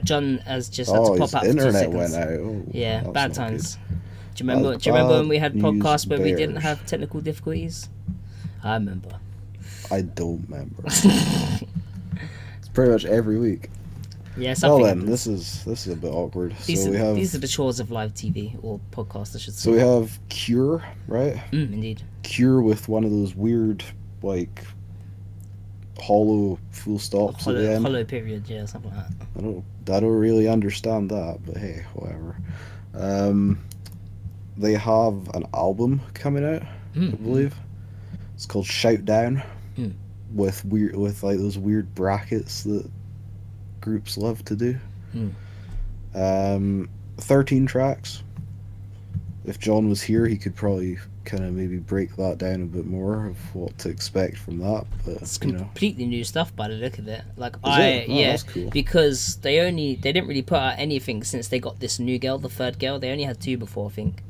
John has just had Oh, to his pop out for 2 internet seconds. went out. Oh, Yeah, that's bad not times. good. Do you remember? That's Do you remember when we bad had news podcasts where we didn't bears. have technical difficulties? I remember. I don't remember. It's pretty much every week. Yeah, Well something then, happens. this is a bit awkward. These So are, we have these are the chores of live TV or podcast, I should say. so we have Cure, right? Indeed. Cure with one of those weird like hollow full stops at the end. Hollow period, yeah, something like that. I don't really understand that, but hey, whatever. They have an album coming out, I believe. It's called Shout Down, with like those weird brackets that groups love to do. 13 tracks. If John was here, he could probably kind of maybe break that down a bit more of what to expect from that. But It's you know, completely new stuff by the look of it. Like Is it? Oh, that's cool. because they didn't really put out anything since they got this new girl, the third girl. They only had 2 before, I think,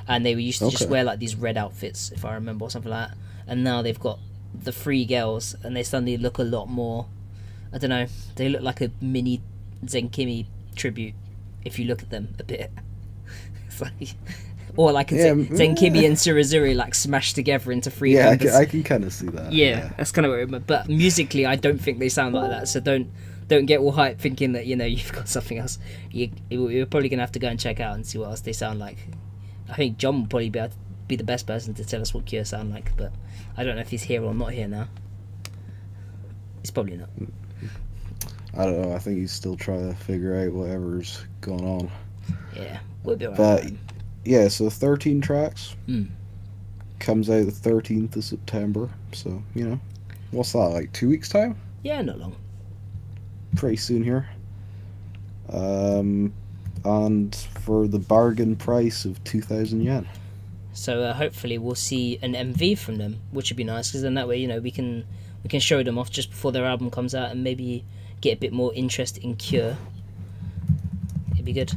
and they used to just Okay. wear like these red outfits, if I remember, or something like that. And now they've got the 3 girls, and they suddenly look a lot more. I don't know. They look like a mini Zenkimi tribute if you look at them a bit. It's like. Or like a Zenkimi and Surazuri like smashed together into 3 yeah, members. I can kind of see that. Yeah, that's kind of what it meant. But musically, I don't think they sound like that. So don't get all hyped thinking that you've got something else. You're probably gonna have to go and check out and see what else they sound like. I think John will probably be the best person to tell us what Cure sound like, but I don't know if he's here or not here now. He's probably not. I don't know. I think he's still trying to figure out whatever's going on. Yeah, we'll be alright. But yeah, so 13 tracks. Mm. Comes out the 13th of September. So, what's that, like 2 weeks' time? Yeah, not long. Pretty soon here. And for the bargain price of 2,000 yen. So hopefully we'll see an MV from them, which would be nice, because then that way we can show them off just before their album comes out and maybe get a bit more interest in Cure. It'd be good.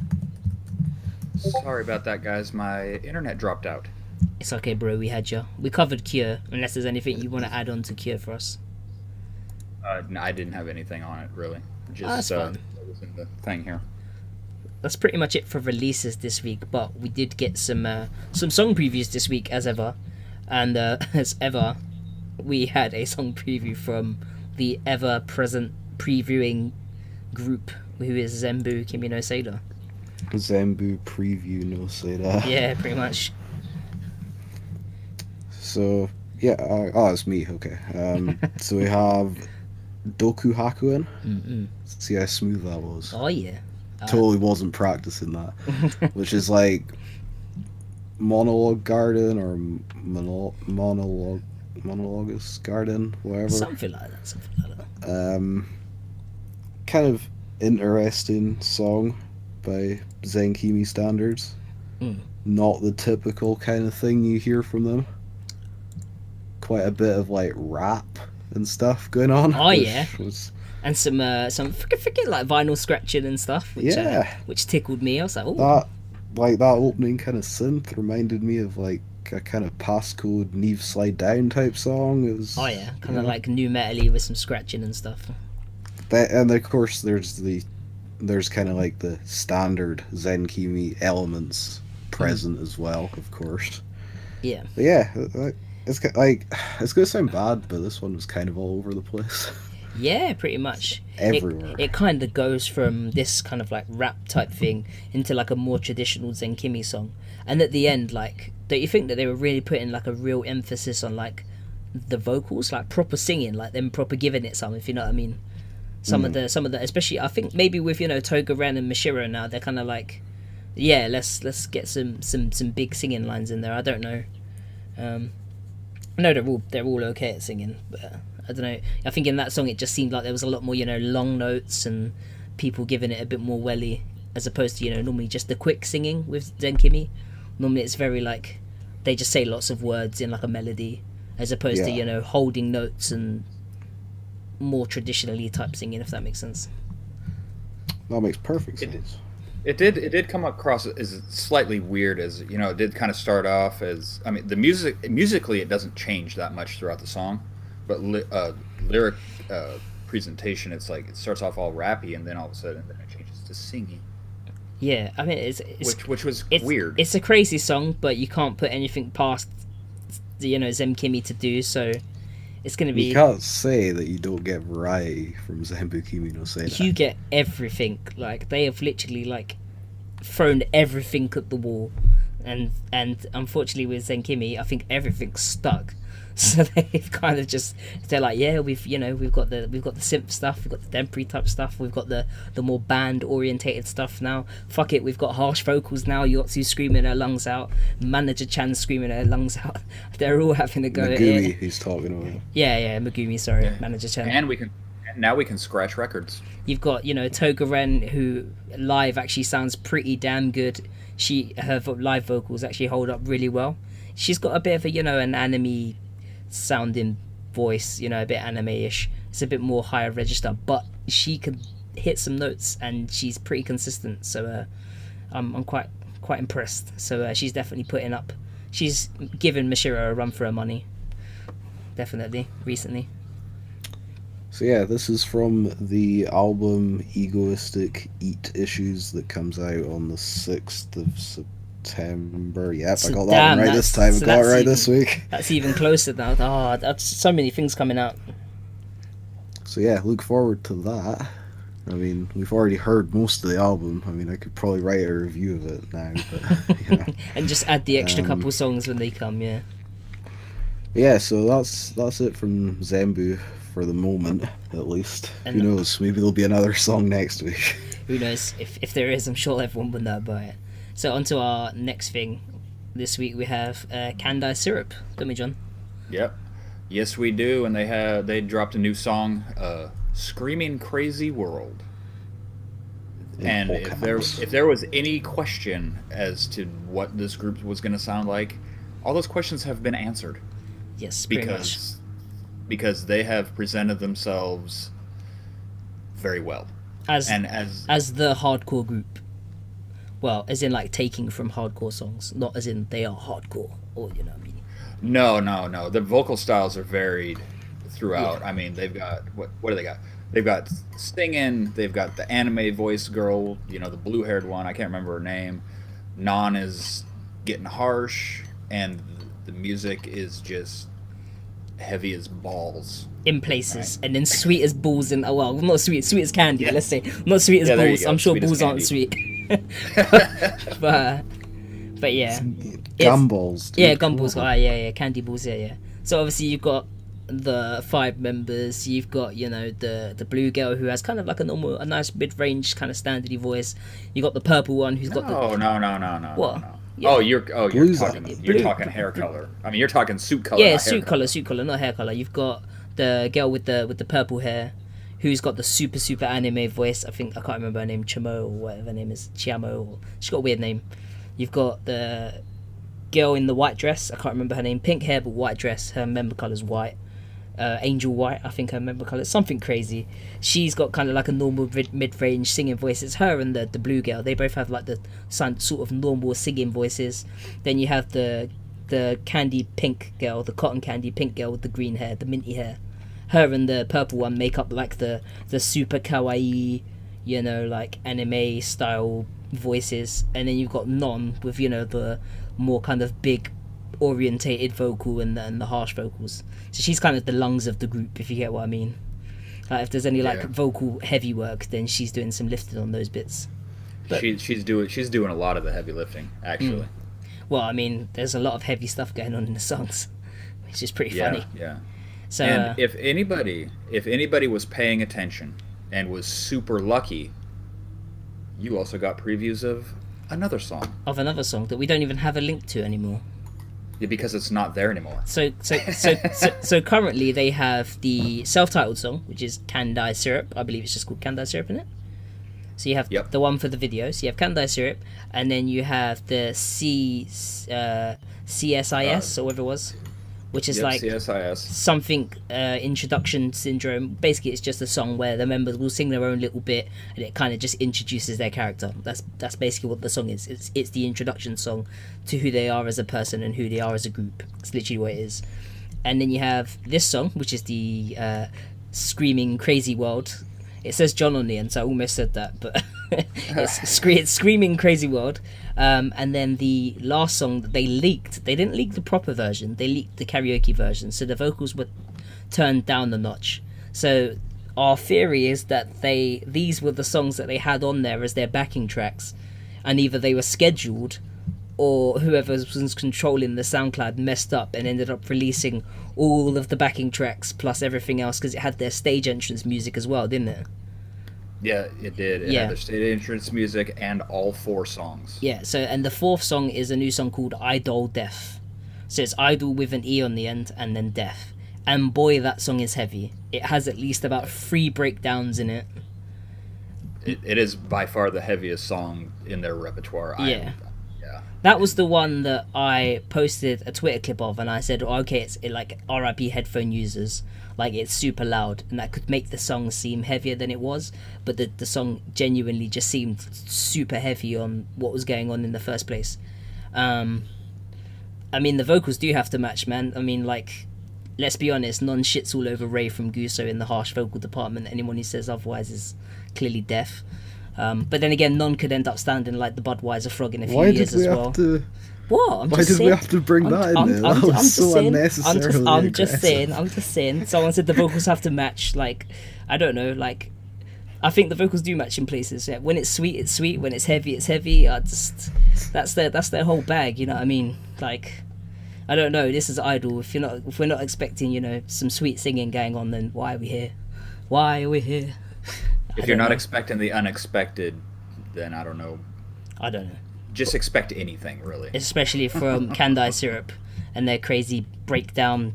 Sorry about that, guys. My internet dropped out. It's okay, bro. We had you. We covered Cure. Unless there's anything you want to add on to Cure for us. No, I didn't have anything on it, really. That's fine. It was in the thing here. That's pretty much it for releases this week. But we did get some song previews this week, as ever. And as ever, we had a song preview from the ever-present previewing group, who is Zenbu Kimi no Seida. Zenbu preview, no say that. Yeah, pretty much. So, yeah, it's me, okay. So we have Doku Hakuen. See how smooth that was. Oh, yeah. Totally wasn't practicing that. Which is like Monologue Garden or Monologus Garden, whatever. Something like that. Kind of interesting song by Zenkimi standards. Not the typical kind of thing you hear from them. Quite a bit of like rap and stuff going on. Oh yeah, was... and some freaking like vinyl scratching and stuff. Which, which tickled me. I was like, oh. That opening kind of synth reminded me of like a kind of passcode Neve Slide Down type song. It was, kind of like new metal-y with some scratching and stuff. And of course there's kind of like the standard Zenkimi elements present as well, of course. Yeah. But yeah, it's gonna sound bad, but this one was kind of all over the place. Yeah, pretty much. Everywhere. It kind of goes from this kind of like rap type thing into like a more traditional Zenkimi song, and at the end, like, don't you think that they were really putting like a real emphasis on like the vocals, like proper singing, like them proper giving it some, if you know what I mean? Some of the, especially I think maybe with Toga Ren and Mishiro now, they're kind of like, yeah, let's get some big singing lines in there. I don't know. I know they're all okay at singing, but I don't know. I think in that song it just seemed like there was a lot more long notes and people giving it a bit more welly, as opposed to normally just the quick singing with Zenkimi. Normally it's very like they just say lots of words in like a melody, as opposed to holding notes and more traditionally type singing, if that makes sense. That makes perfect sense. It did come across as slightly weird, as you know. It did kind of start off as, I mean, the musically it doesn't change that much throughout the song, but lyric presentation, it's like it starts off all rappy and then all of a sudden then it changes to singing. Yeah, I mean which was it's weird. It's a crazy song, but you can't put anything past Zem Kimi to do. So it's gonna be. You can't say that you don't get variety from Zenbu Kimi no Senanan. You get everything. Like they have literally like thrown everything at the wall, and unfortunately with Zen Kimi, I think everything's stuck. So they've kind of they're like, yeah, we've got the synth stuff, we've got the Dempri type stuff, we've got the more band orientated stuff now. Fuck it, we've got harsh vocals now. Yotsu screaming her lungs out, Manager Chan screaming her lungs out. They're all having to go at Megumi, it. he's talking about. Yeah, Megumi, sorry, yeah. Manager Chan. And now we can scratch records. You've got Toga Ren, who live actually sounds pretty damn good. Her live vocals actually hold up really well. She's got a bit of a an anime sounding voice, a bit anime-ish. It's a bit more higher register, but she can hit some notes and she's pretty consistent. So I'm quite impressed. So she's definitely she's given Mishiro a run for her money. Definitely recently. So yeah, this is from the album Egoistic Eat Issues that comes out on the 6th of September. Yep, I got that one right this time. I got it right this week. That's even closer now. Oh, that's so many things coming out. So yeah, look forward to that. I mean, we've already heard most of the album. I mean, I could probably write a review of it now, but and just add the extra couple songs when they come. Yeah. Yeah, so that's it from Zenbu for the moment, at least. And who knows? Maybe there'll be another song next week. Who knows? If there is, I'm sure everyone will know about it. So on to our next thing. This week we have Kandai Syrup, don't we, John? Yep. Yes, we do. And they dropped a new song, "Screaming Crazy World." And if there was any question as to what this group was going to sound like, all those questions have been answered. Yes, because they have presented themselves very well as the hardcore group. Well, as in like taking from hardcore songs, not as in they are hardcore, or what I mean. No. The vocal styles are varied throughout. Yeah. I mean, they've got what do they got? They've got singing. They've got the anime voice girl. The blue-haired one. I can't remember her name. Non is getting harsh, and the music is just heavy as balls in places, right? And then sweet as balls in not sweet as candy. Yeah. Let's say not sweet as balls. I'm sure balls aren't sweet. but yeah, gumballs. Yeah, gumballs. Yeah, candy balls. Yeah. So obviously you've got the 5 members. You've got the blue girl who has kind of like a nice mid-range kind of standardy voice. You got the purple one who's got no. What? No. Yeah. You're talking hair color. I mean, you're talking suit color. Yeah, suit color, not hair color. You've got the girl with the purple hair, who's got the super anime voice. I can't remember her name, Chamo or whatever her name is, Chiamo. Or, she's got a weird name. You've got the girl in the white dress. I can't remember her name. Pink hair but white dress. Her member color's white. Angel White, I think her member color, something crazy. She's got kind of like a normal mid-range singing voice. It's her and the blue girl. They both have like the sort of normal singing voices. Then you have the candy pink girl, the cotton candy pink girl with the green hair, the minty hair. Her and the purple one make up like the super kawaii, like anime style voices. And then you've got Non with the more kind of big orientated vocal and the harsh vocals. So she's kind of the lungs of the group, if you get what I mean. Like if there's any like vocal heavy work, then she's doing some lifting on those bits. But she's doing a lot of the heavy lifting, actually. Well, I mean, there's a lot of heavy stuff going on in the songs, which is pretty funny. Yeah. So and if anybody was paying attention and was super lucky, you also got previews of another song that we don't even have a link to anymore. Yeah, because it's not there anymore. So currently they have the self-titled song, which is Kandai Syrup. I believe it's just called Kandai Syrup, isn't it? So you have the one for the video. So you have Kandai Syrup, and then you have the CSIS or whatever it was, which is Yep, like CSIS. something introduction syndrome. Basically, it's just a song where the members will sing their own little bit, and it kind of just introduces their character. That's basically what the song is. It's the introduction song to who they are as a person and who they are as a group. It's literally what it is. And then you have this song, which is the Screaming Crazy World. It says John on the end, so I almost said that, but it's Screaming Crazy World. And then the last song that they leaked, they didn't leak the proper version, they leaked the karaoke version, so the vocals were turned down a notch. So our theory is that these were the songs that they had on there as their backing tracks, and either they were scheduled or whoever was controlling the SoundCloud messed up and ended up releasing all of the backing tracks plus everything else, because it had their stage entrance music as well, didn't it? Yeah, it did. It Yeah. had their stage entrance music and all 4 songs. Yeah, so, and the 4th song is a new song called Idol Death. So it's Idol with an E on the end and then Death. And boy, that song is heavy. It has at least about 3 breakdowns in it. It is by far the heaviest song in their repertoire. Yeah. Yeah. That was the one that I posted a Twitter clip of, and I said, oh, okay, it's like RIP headphone users. Like, it's super loud, and that could make the song seem heavier than it was, but the song genuinely just seemed super heavy on what was going on in the first place. I mean, the vocals do have to match, man. I mean, like, let's be honest, none shits all over Ray from Guso in the harsh vocal department. Anyone who says otherwise is clearly deaf. But then again, none could end up standing like the Budweiser frog in a few years as well. What? Why did we have to bring that in there? That was so unnecessarily I'm just saying. Someone said the vocals have to match. Like, I don't know. Like, I think the vocals do match in places. Yeah. When it's sweet, it's sweet. When it's heavy, it's heavy. That's their whole bag. You know what I mean? Like, I don't know. This is Idol. If we're not expecting, some sweet singing going on, then why are we here? Why are we here? If you're not expecting the unexpected, then I don't know. I don't know. Just expect anything, really. Especially from Candy Syrup and their crazy breakdown,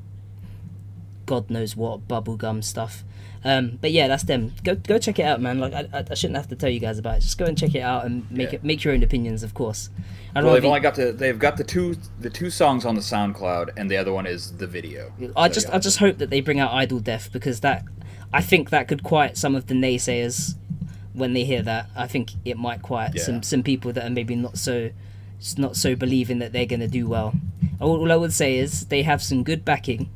God knows what, bubblegum stuff. But yeah, that's them. Go check it out, man. Like, I shouldn't have to tell you guys about it. Just go and check it out and make your own opinions, of course. Well, they've got the two songs on the SoundCloud, and the other one is the video. I just hope that they bring out Idol Death, because I think that could quiet some of the naysayers when they hear that. I think it might quiet some people that are maybe not so believing that they're going to do well. All I would say is they have some good backing,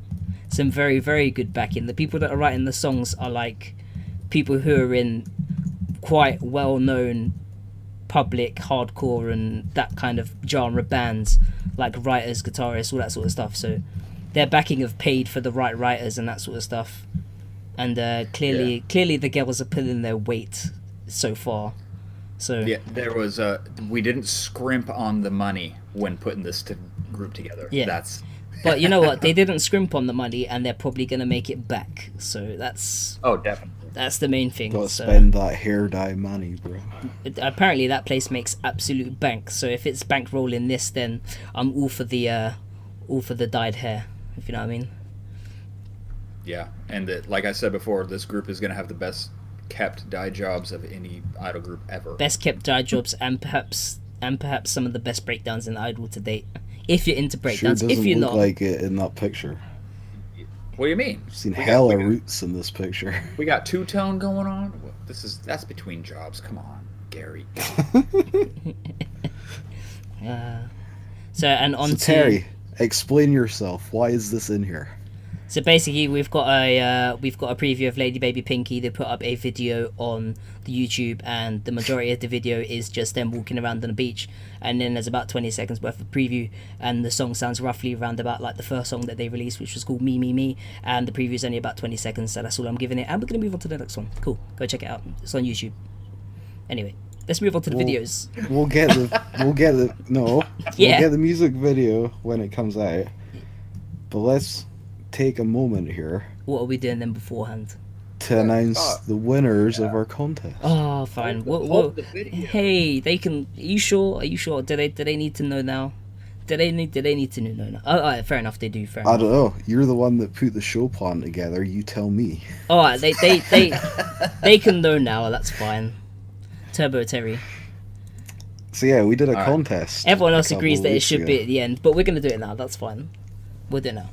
some very, very good backing. The people that are writing the songs are like people who are in quite well-known public hardcore and that kind of genre bands, like writers, guitarists, all that sort of stuff. So their backing have paid for the right writers and that sort of stuff. And clearly the girls are pulling their weight so far. So yeah, there was we didn't scrimp on the money when putting this group together. Yeah, but you know what? They didn't scrimp on the money, and they're probably gonna make it back. So that's definitely that's the main thing. Gotta spend that hair dye money, bro. Apparently, that place makes absolute bank. So if it's bankrolling this, then I'm all for the dyed hair. If you know what I mean. Yeah, and like I said before, this group is gonna have the best kept dye jobs of any idol group ever. Best kept dye jobs, and perhaps some of the best breakdowns in Idol to date. If you're into breakdowns, sure if you're not, like it in that picture. What do you mean? I've seen hella roots in this picture. We got two-tone going on. That's between jobs. Come on, Gary. So Terry, explain yourself. Why is this in here? So basically, we've got a preview of Lady Baby Pinky. They put up a video on the YouTube, and the majority of the video is just them walking around on the beach. And then there's about 20 seconds worth of preview, and the song sounds roughly around about like the first song that they released, which was called Me Me Me. And the preview is only about 20 seconds, so that's all I'm giving it. And we're gonna move on to the next one. Cool, go check it out. It's on YouTube. Anyway, let's move on to the videos. We'll get the music video when it comes out. But let's take a moment here. What are we doing then beforehand? To announce the winners of our contest. Oh, fine. Hey, they can. Are you sure? Do they need to know now? Do they need to know now? Oh, fair enough. They do. Fair enough. I don't know. You're the one that put the show plan together. You tell me. Oh, they can know now. That's fine. Turbo Terry. So yeah, we did a contest. Everyone else agrees that it should be at the end, but we're gonna do it now. That's fine. We'll do it now.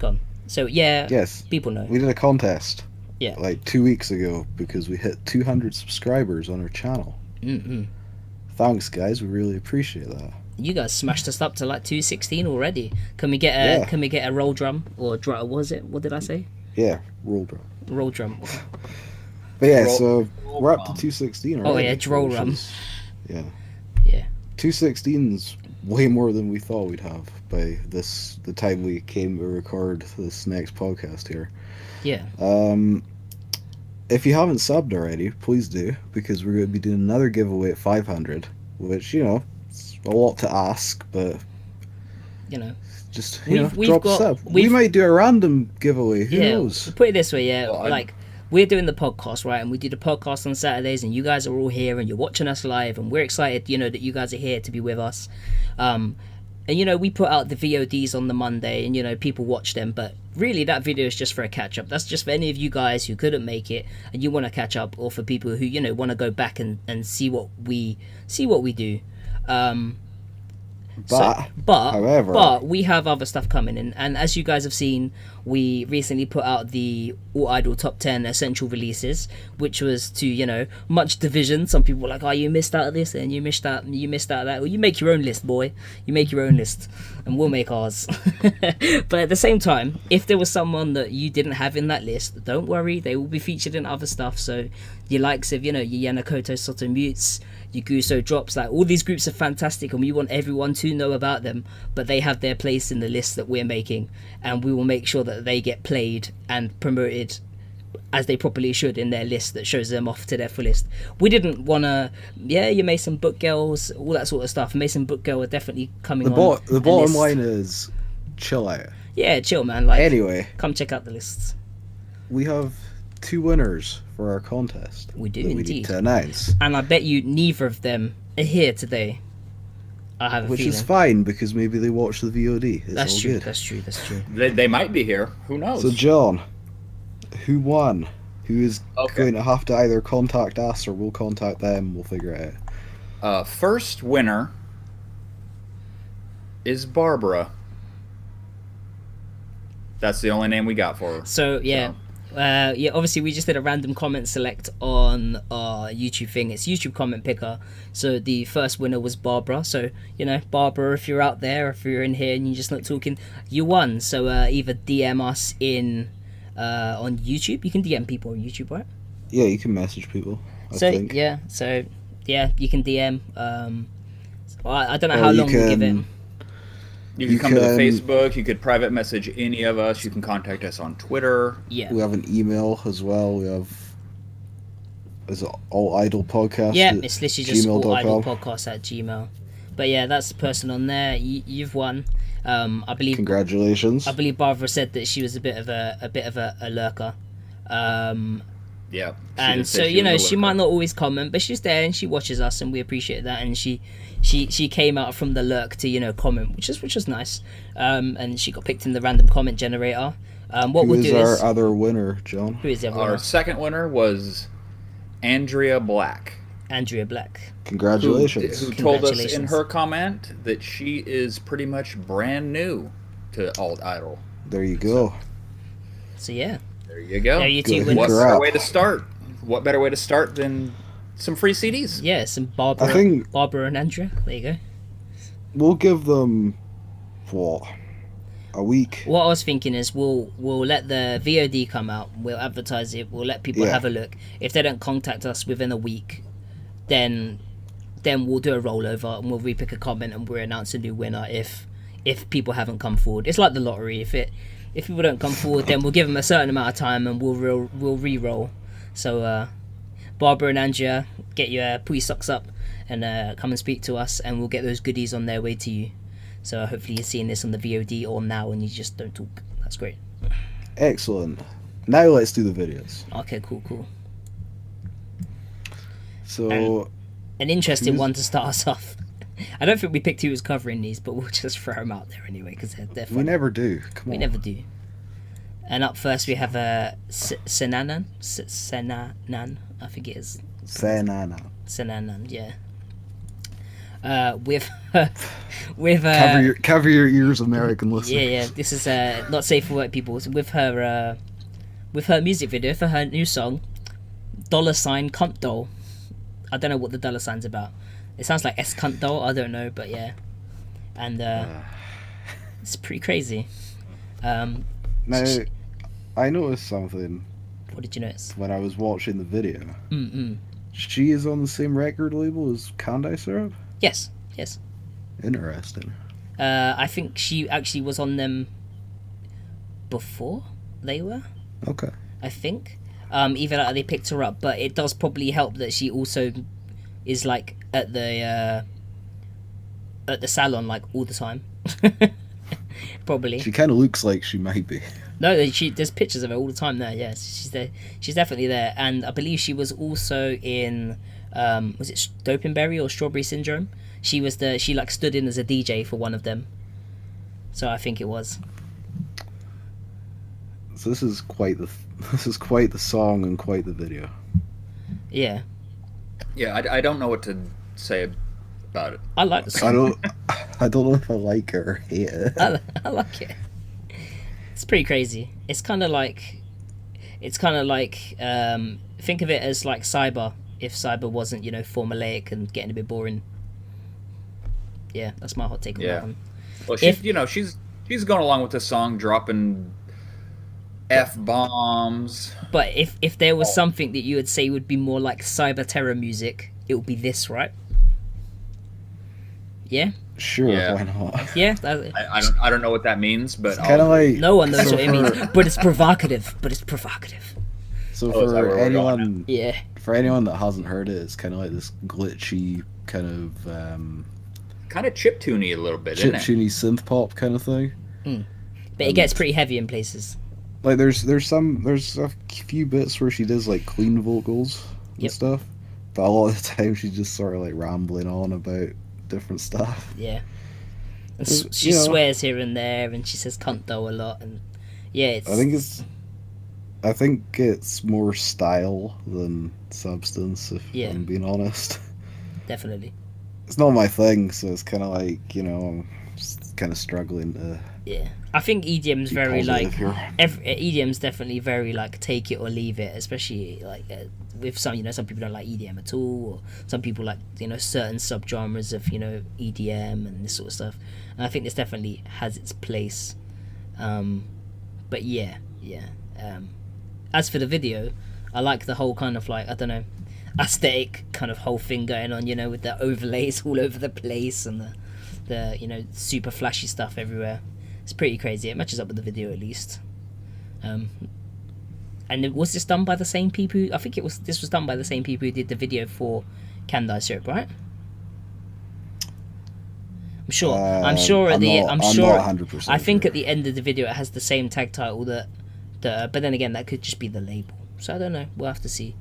Gone. So yeah, Yes. people know. We did a contest Yeah. like 2 weeks ago because we hit 200 subscribers on our channel. Mm-mm. Thanks, guys. We really appreciate that. You guys smashed us up to like 216 already. Can we get a roll drum or drum? Was it? What did I say? Yeah, roll drum. Roll drum. But yeah, Roll- so roll we're up to drum. 216 Oh already. yeah, droll which rum. is- Yeah. Yeah. 216's way more than we thought we'd have by the time we came to record this next podcast here. Yeah. If you haven't subbed already, please do, because we're going to be doing another giveaway at 500, which, you know, it's a lot to ask, but You know. just, We've drop a got- sub. We might do a random giveaway, who Yeah. knows? Put it this way, yeah. Well, like we're doing the podcast, right? And we do the podcast on Saturdays, and you guys are all here, and you're watching us live, and we're excited, you know, that you guys are here to be with us. And you know, we put out the VODs on the Monday, and you know, people watch them, but really that video is just for a catch up. That's just for any of you guys who couldn't make it and you want to catch up, or for people who, you know, want to go back and see what we do. However, But we have other stuff coming in, and as you guys have seen, we recently put out the All Idol Top 10 Essential Releases, which was to, you know, much division. Some people were like, "Oh, you missed out of this, and you missed out of that." Well, you make your own list, boy. You make your own list, and we'll make ours. But at the same time, if there was someone that you didn't have in that list, don't worry, they will be featured in other stuff. So your likes of, you know, your Yanakoto Soto Mutes, your Guso Drops, like all these groups are fantastic, and we want everyone to know about them, but they have their place in the list that we're making, and we will make sure that they get played and promoted as they properly should in their list that shows them off to their fullest. We didn't want to, your Mason Book Girls, all that sort of stuff. Mason Book Girl are definitely coming the on bottom list. line is chill out. Yeah, chill, man. Like, Anyway, come check out the lists. we have 2 winners for our contest. We do that we indeed. need to announce. And I bet you neither of them are here today. I have a Which feeling. is fine, because maybe they watch the VOD. It's That's all true. good. That's true. That's true. They might be here. Who knows? So, John, who won? Who is Okay. going to have to either contact us or we'll contact them? We'll figure it out. First winner is Barbara. That's the only name we got for her. So yeah. Obviously we just did a random comment select on our YouTube thing. It's YouTube comment picker. So the first winner was Barbara. So, you know, Barbara, if you're out there, if you're in here and you're just not talking, you won. So either DM us in on YouTube. You can DM people on YouTube, right? Yeah, you can message people, I So think. yeah, you can DM. Well, I don't know Or how you long we'll give it. can- You can You come to the can- Facebook. You could private message any of us. You can contact us on Twitter. Yeah. We have an email as well. We have... Is it All Idol Podcast? Yeah, at it's literally just all gmail.com? idol podcast at Gmail. But yeah, that's the person on there. You've won. I believe Congratulations. Barbara said that she was a bit of a lurker. Yeah. she And did so, say she you know, was a she lurker. might not always comment, but she's there and she watches us, and we appreciate that. And she came out from the lurk to, you know, comment, which is nice. And she got picked in the random comment generator. What Who we'll is do our is other winner, John? who is the other Our winner? second winner was Andrea Black. Andrea Black. Congratulations. Who told us in Congratulations. her comment that she is pretty much brand new to Alt Idol. There you go. So yeah, There you go. there are you Good. two Hook What winners. her better up. way to start? What better way to start than some free CDs? Yeah, some Barbara, I think- Barbara and Andrea. There you go. We'll give them, what, a week? What I was thinking is we'll let the VOD come out. We'll advertise it. We'll let people Yeah. have a look. If they don't contact us within a week, then we'll do a rollover and we'll repick a comment and we'll announce a new winner if people haven't come forward. It's like the lottery. If people don't come forward, then we'll give them a certain amount of time and we'll re-roll. So Barbara and Andrea, put your socks up and come and speak to us, and we'll get those goodies on their way to you. So hopefully you're seeing this on the VOD or now and you just don't talk. That's great. Excellent. Now let's do the videos. Okay, cool. So, An interesting Who's- one to start us off. I don't think we picked who was covering these, but we'll just throw them out there anyway because they're fun. we never do. Come on. We never do. And up first we have Senanan. Senanan, I think it is. Senanan. Senanan, yeah. with with cover your ears, American listeners. yeah. This is not safe for white people. So with her music video for her new song, $cunt doll. I don't know what the dollar sign's about. It sounds like S cunt doll. I don't know, but yeah, and it's pretty crazy. Now, I noticed something. What did you notice? When I was watching the video? She is on the same record label as Candy Syrup? Yes. Interesting. I think she actually was on them before they were. Okay. I think. Even like they picked her up, but it does probably help that she also is like at the salon like all the time. Probably. She kind of looks like she might be. No, there's pictures of her all the time there. Yes, she's there. She's definitely there, and I believe she was also in was it Dopingberry or Strawberry Syndrome? She like stood in as a DJ for one of them. So I think it was. So this is quite the song and quite the video. Yeah. Yeah, I don't know what to say about it. I like the song. I don't know if I like it or hate it. I like it. It's pretty crazy. It's kind of like think of it as like Cyber, if Cyber wasn't, formulaic and getting a bit boring. Yeah, that's my hot take on that one. Well, she's going along with the song, dropping F-bombs. But if there was something that you would say would be more like cyber terror music, it would be this, right? Yeah. Sure, why not? Yeah. I don't know what that means, but kind of like no one knows what it means. But it's provocative. So for anyone, yeah, for anyone that hasn't heard it, it's kind of like this glitchy kind of chiptune-y a little bit, isn't it? Chiptune-y synth pop kind of thing. But it gets pretty heavy in places. Like there's a few bits where she does like clean vocals and stuff, but a lot of the time she's just sort of like rambling on about different stuff. Yeah. And she swears here and there, and she says cunt though a lot, and it's. I think it's more style than substance, if I'm being honest. Definitely. It's not my thing, so it's kind of like, I'm just kind of struggling to... Yeah. I think EDM's very like... EDM's definitely very like take it or leave it, especially like with some, some people don't like EDM at all, or some people like, certain subgenres of, EDM and this sort of stuff. And I think this definitely has its place. But yeah. As for the video, I like the whole kind of like, I don't know, aesthetic kind of whole thing going on, with the overlays all over the place and the super flashy stuff everywhere. It's pretty crazy. It matches up with the video at least. And was this done by the same people? I think this was done by the same people who did the video for Candy Syrup, right? I'm sure. I'm not 100%. I think at the end of the video it has the same tag title but then again that could just be the label. So I don't know. We'll have to see.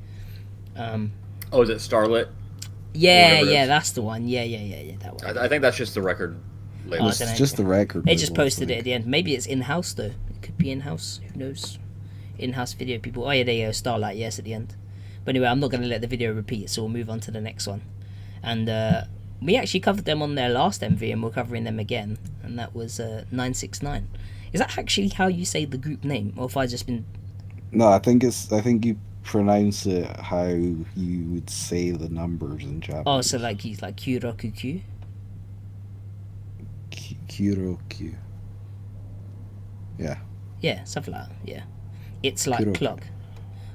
Is it Starlit? Yeah, that's the one. Yeah, that one. I think that's just the record label. It's just the record. They just posted it at the end. Maybe it's in-house though. It could be in-house. Who knows? In-house video people. Oh yeah, there you go. Starlight. Yes, at the end. But anyway, I'm not going to let the video repeat, so we'll move on to the next one. And we actually covered them on their last MV, and we're covering them again. And that was 969. Is that actually how you say the group name, or have I just been? No, I think you pronounce it how you would say the numbers in Japanese. Oh, so like he's like Kyuroku. Kyuroku. Yeah. Yeah, something like that. Yeah. It's like Kuroku. clock.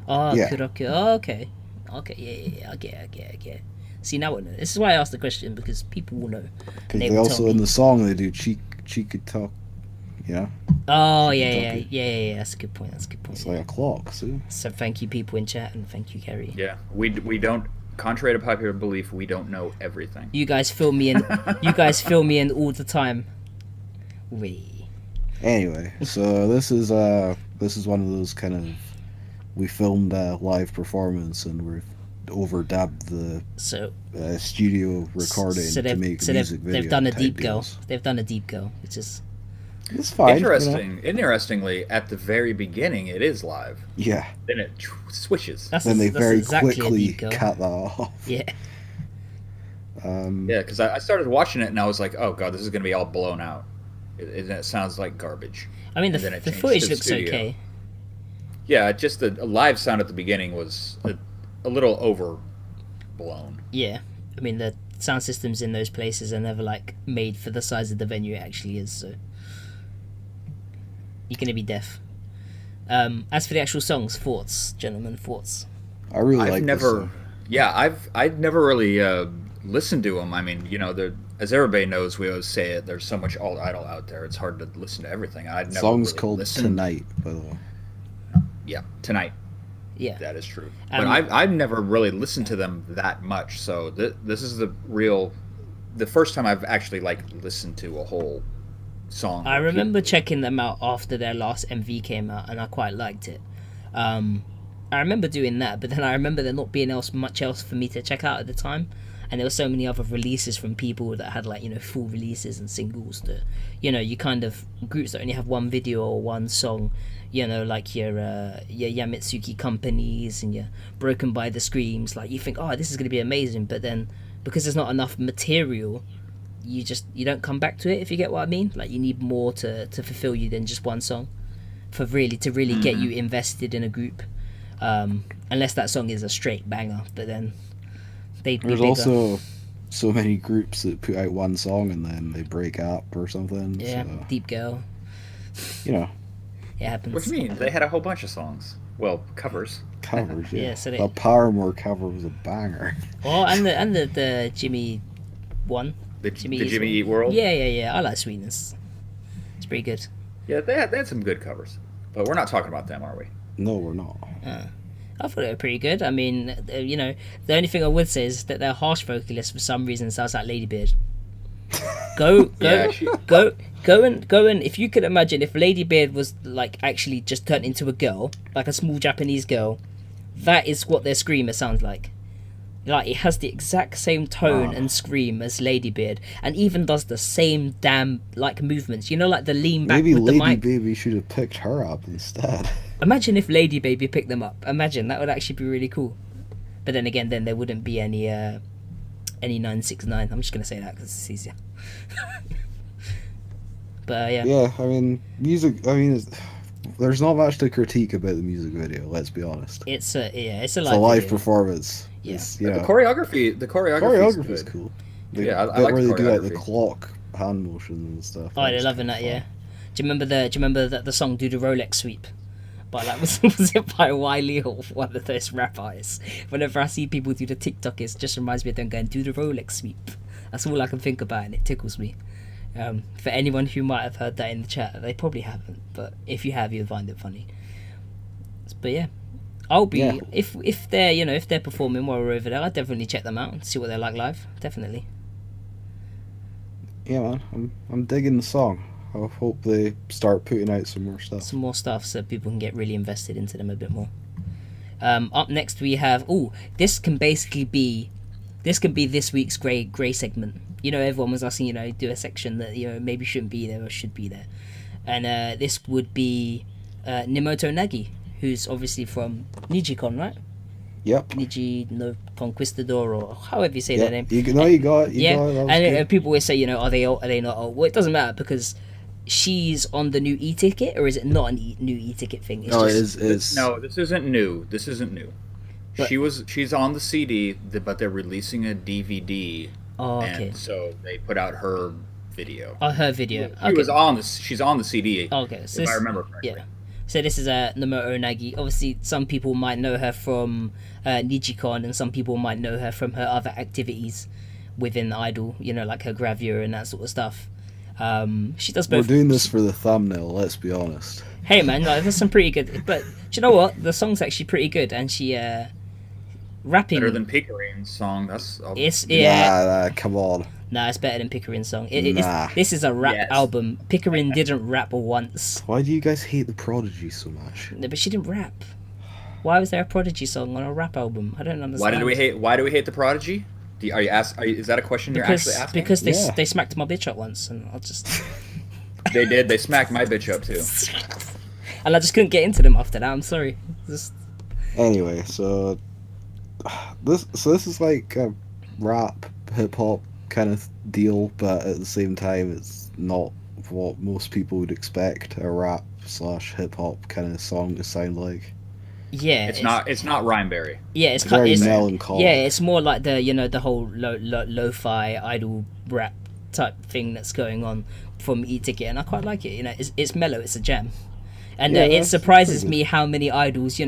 Oh, Yeah. Kuroku. Oh, okay. Okay, yeah. I get. See, now I know. This is why I asked the question, because people will know. Because they also in the song they do Chika talk. Oh yeah. That's a good point. It's like a clock. See. So thank you, people in chat, and thank you, Kerry. Yeah, we don't. Contrary to popular belief, we don't know everything. You guys fill me in. You guys fill me in all the time. Anyway, so this is one of those kind of, we filmed a live performance and we've overdubbed the studio recording to make a music video. They've done a deep go. They've done a deep go, which is. It's fine. Interestingly, at the very beginning, it is live. Yeah. Then it switches. Then they very quickly cut that off. Yeah. Yeah, because I started watching it and I was like, oh god, this is gonna be all blown out. It sounds like garbage. I mean, And then it the changed footage to the looks studio. okay. Yeah, just the live sound at the beginning was a little overblown. Yeah, I mean the sound systems in those places are never like made for the size of the venue it actually is. So you're gonna be deaf. As for the actual songs, thoughts, gentlemen, thoughts. I really I've like this never, song. yeah, I've never really listened to them. I mean, as everybody knows, we always say it. There's so much alt idol out there. It's hard to listen to everything. I'd never Song's really called listened. Tonight, by the way. Yeah, Tonight. Yeah, That is true. But I've never really listened to them that much. So this is the first time I've actually like listened to a whole song. I remember checking them out after their last MV came out, and I quite liked it. I remember doing that, but then I remember there not being much else for me to check out at the time, and there were so many other releases from people that had like full releases and singles that you kind of groups that only have one video or one song, like your Yamitsuki companies and your Broken by the Screams. Like you think, oh, this is going to be amazing, but then because there's not enough material, you don't come back to it, if you get what I mean. Like you need more to fulfill you than just one song to really get you invested in a group, unless that song is a straight banger, but then they'd be There's bigger. also so many groups that put out one song and then they break up or something. Yeah, So, Deep Girl, it happens. What do you mean? They had a whole bunch of songs. Well, covers. covers. Yeah, Yeah, so they- the Paramore cover was a banger. Oh, and the Jimmy one. The Jimmy Jimmy, Eat Eat World. Yeah. I like Sweetness. It's pretty good. Yeah, they had some good covers. But we're not talking about them, are we? No, we're not. I thought they were pretty good. I mean, the only thing I would say is that their harsh vocalist for some reason sounds like Ladybeard. Go Yeah, and if you could imagine if Ladybeard was like actually just turned into a girl, like a small Japanese girl, that is what their screamer sounds like. Like it has the exact same tone and scream as Ladybeard, and even does the same damn like movements. Like the lean back Maybe with Lady the mic. Baby should have picked her up instead. Imagine if Lady Baby picked them up. Imagine that would actually be really cool. But then again, then there wouldn't be any 969. I'm just gonna say that because it's easier. But yeah. Yeah, I mean, there's not much to critique about the music video. Let's be honest. It's a It's a live live video. performance. Yeah. It's, The choreography choreography's good. cool. Yeah, I bit like where the they do like the choreography. clock hand motions and stuff. Oh, they're That's loving kinda that. fun. Yeah. Do you remember the song "Do the Rolex Sweep"? But like, was it by Wiley or one of those rap artists? Whenever I see people do the TikTok, it just reminds me of them going "Do the Rolex Sweep." That's all I can think about, and it tickles me. For anyone who might have heard that in the chat, they probably haven't. But if you have, you'll find it funny. But yeah, I'll be Yeah. if they're if they're performing while we're over there, I'll definitely check them out and see what they're like live. Definitely. Yeah, man, I'm digging the song. I hope they start putting out some more stuff. Some more stuff so people can get really invested into them a bit more. Up next we have this can be this week's grey segment. Everyone was asking do a section that maybe shouldn't be there or should be there, and this would be Nemoto Nagi, who's obviously from Nijicon, right? Yep. Niji no Conquistador, or however you say Yep. their name. You got it. Yeah, That was and good. people always say, are they old? Are they not old? Well, it doesn't matter because she's on the new e-ticket, or is it not a new e-ticket thing? It's No, just, it's No, this isn't new. But- She's on the CD, but they're releasing a DVD, Oh, okay. and so they put out her video. Oh, her video. She was on she's on the CD. Okay, so if this, I remember correctly. yeah. So this is Nemoto Nagi. Obviously, some people might know her from Nijicon, and some people might know her from her other activities within Idol. Like her gravure and that sort of stuff. She does we're both. doing this for the thumbnail. Let's be honest. Hey man, like, there's some pretty good. But do you know what? The song's actually pretty good, and she rapping. Better than Pickerin's song. It's yeah. Nah, come on. Nah, it's better than Pickerin's song. Nah. This is a rap Yes. album. Pickerin didn't rap once. Why do you guys hate the Prodigy so much? No, but she didn't rap. Why was there a Prodigy song on a rap album? I don't understand. Why do we hate the Prodigy? Is that a question you're actually asking? Because Yeah. they smacked my bitch up once, and I just They did. They smacked my bitch up too. and I just couldn't get into them after that. I'm sorry. Just Anyway, so this is like a rap hip hop kind of deal, but at the same time, it's not what most people would expect a rap slash hip hop kind of song to sound like. Yeah, It's not Rhymeberry. Yeah, It's very it's melancholy. yeah, it's more like the whole lo-fi idol rap type thing that's going on from E-Ticket, and I quite like it. It's mellow, it's a jam, and Yeah, it that's surprises pretty me how many idols,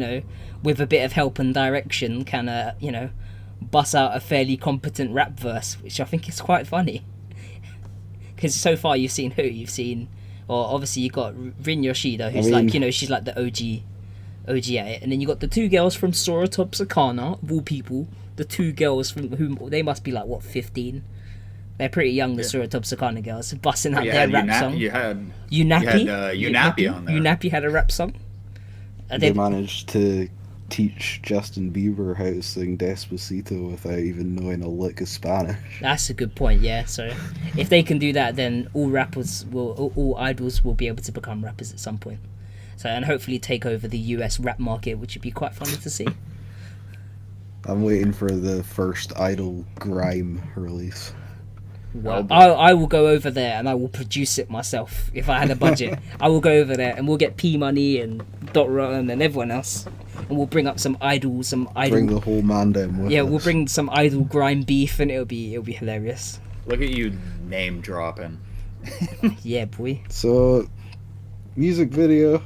with a bit of help and direction, can bust out a fairly competent rap verse, which I think is quite funny. Because so far you've seen or obviously you got Rin Yoshida, who's she's like the OG at it, and then you got the two girls from Sora Top Sakana, of all people, the two girls from whom they must be like 15. They're pretty young, the Sora Top Sakana girls, busting out their rap song. You had Unappy on there. Unappy had a rap song. They managed to teach Justin Bieber how to sing Despacito without even knowing a lick of Spanish. That's a good point, yeah. So if they can do that, then all idols will be able to become rappers at some point. So, and hopefully take over the US rap market, which would be quite funny to see. I'm waiting for the first Idol grime release. Well, I will go over there and I will produce it myself if I had a budget. I will go over there and we'll get P Money and Dot Rotten and everyone else, and we'll bring up some idol. Bring the whole man down with us. We'll bring some idol grime beef, and it'll be hilarious. Look at you name dropping. Yeah, boy. So, music video.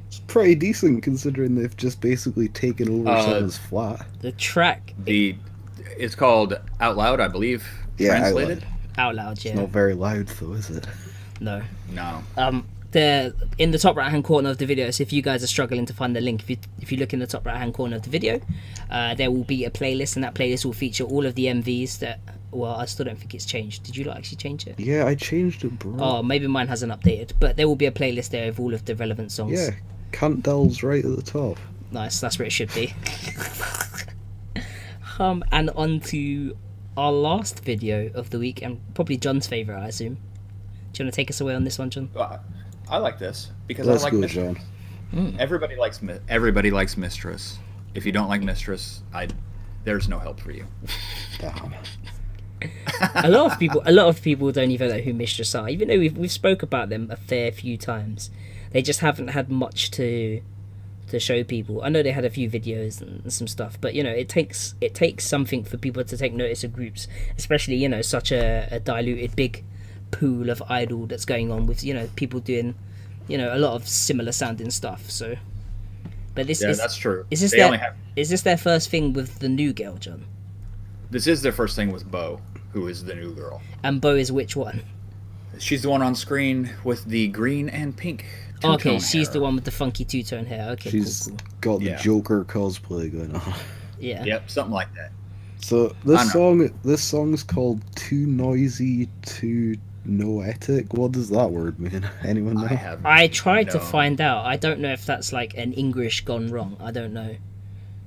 It's pretty decent considering they've just basically taken over someone's flat. The track. It's called Out Loud, I believe. Yeah, translated. Out Loud, yeah. It's not very loud though, is it? No. No. In the top right hand corner of the video, so if you guys are struggling to find the link, if you look in the top right hand corner of the video, there will be a playlist, and that playlist will feature all of the MVs that, well, I still don't think it's changed. Did you actually change it? Yeah, I changed it, bro. Oh, maybe mine hasn't updated, but there will be a playlist there of all of the relevant songs. Yeah, Cunt Del's right at the top. Nice, that's where it should be. And on to our last video of the week, and probably John's favourite, I assume. Do you want to take us away on this one, John? I like this because Let's I like go, Mistress. John. Everybody likes Mistress. If you don't like Mistress, there's no help for you. Damn. a lot of people don't even know who Mistress are, even though we've spoke about them a fair few times. They just haven't had much to show people. I know they had a few videos and some stuff, but it takes something for people to take notice of groups, especially such a diluted big pool of idol that's going on with people doing a lot of similar sounding stuff. So, but that's true. Is this their first thing with the new girl, John? This is their first thing with Bo, who is the new girl. And Bo is which one? She's the one on screen with the green and pink. Okay, she's the one with the funky two-tone hair. Okay, She's cool. got the Joker cosplay going on. Yeah. Yep, something like that. So this song's called Too Noisy, Too Noetic. What does that word mean? Anyone know? I tried to find out. I don't know if that's like an English gone wrong. I don't know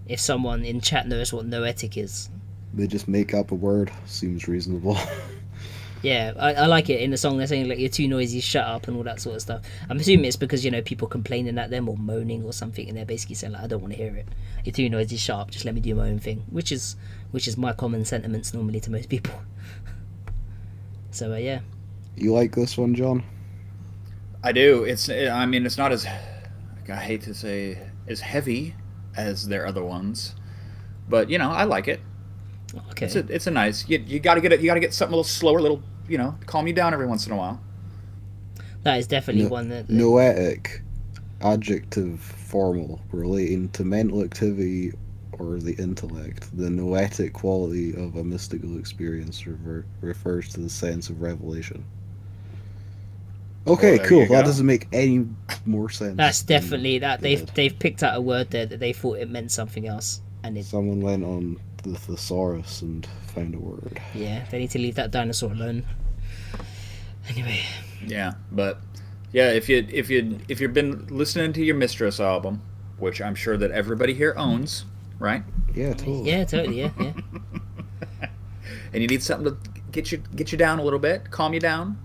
if someone in chat knows what noetic is. They just make up a word. Seems reasonable. Yeah, I like it. In the song they're saying like, you're too noisy, shut up, and all that sort of stuff. I'm assuming it's because people complaining at them or moaning or something, and they're basically saying like, I don't want to hear it. You're too noisy, shut up, just let me do my own thing, which is my common sentiments normally to most people. So yeah. You like this one, John? I do. It's not as, I hate to say, as heavy as their other ones, but I like it. Okay. It's a nice. You gotta get something a little slower, calm you down every once in a while. That is definitely one that. Noetic, adjective, formal, relating to mental activity or the intellect. The noetic quality of a mystical experience refers to the sense of revelation. Okay, cool. That doesn't make any more sense. That's definitely that they've picked out a word there that they thought it meant something else, and someone went on the thesaurus and found a word. Yeah, they need to leave that dinosaur alone. Anyway. Yeah, but if you've been listening to your Mistress album, which I'm sure that everybody here owns, right? Yeah, totally. Yeah, totally. Yeah. And you need something to get you down a little bit, calm you down.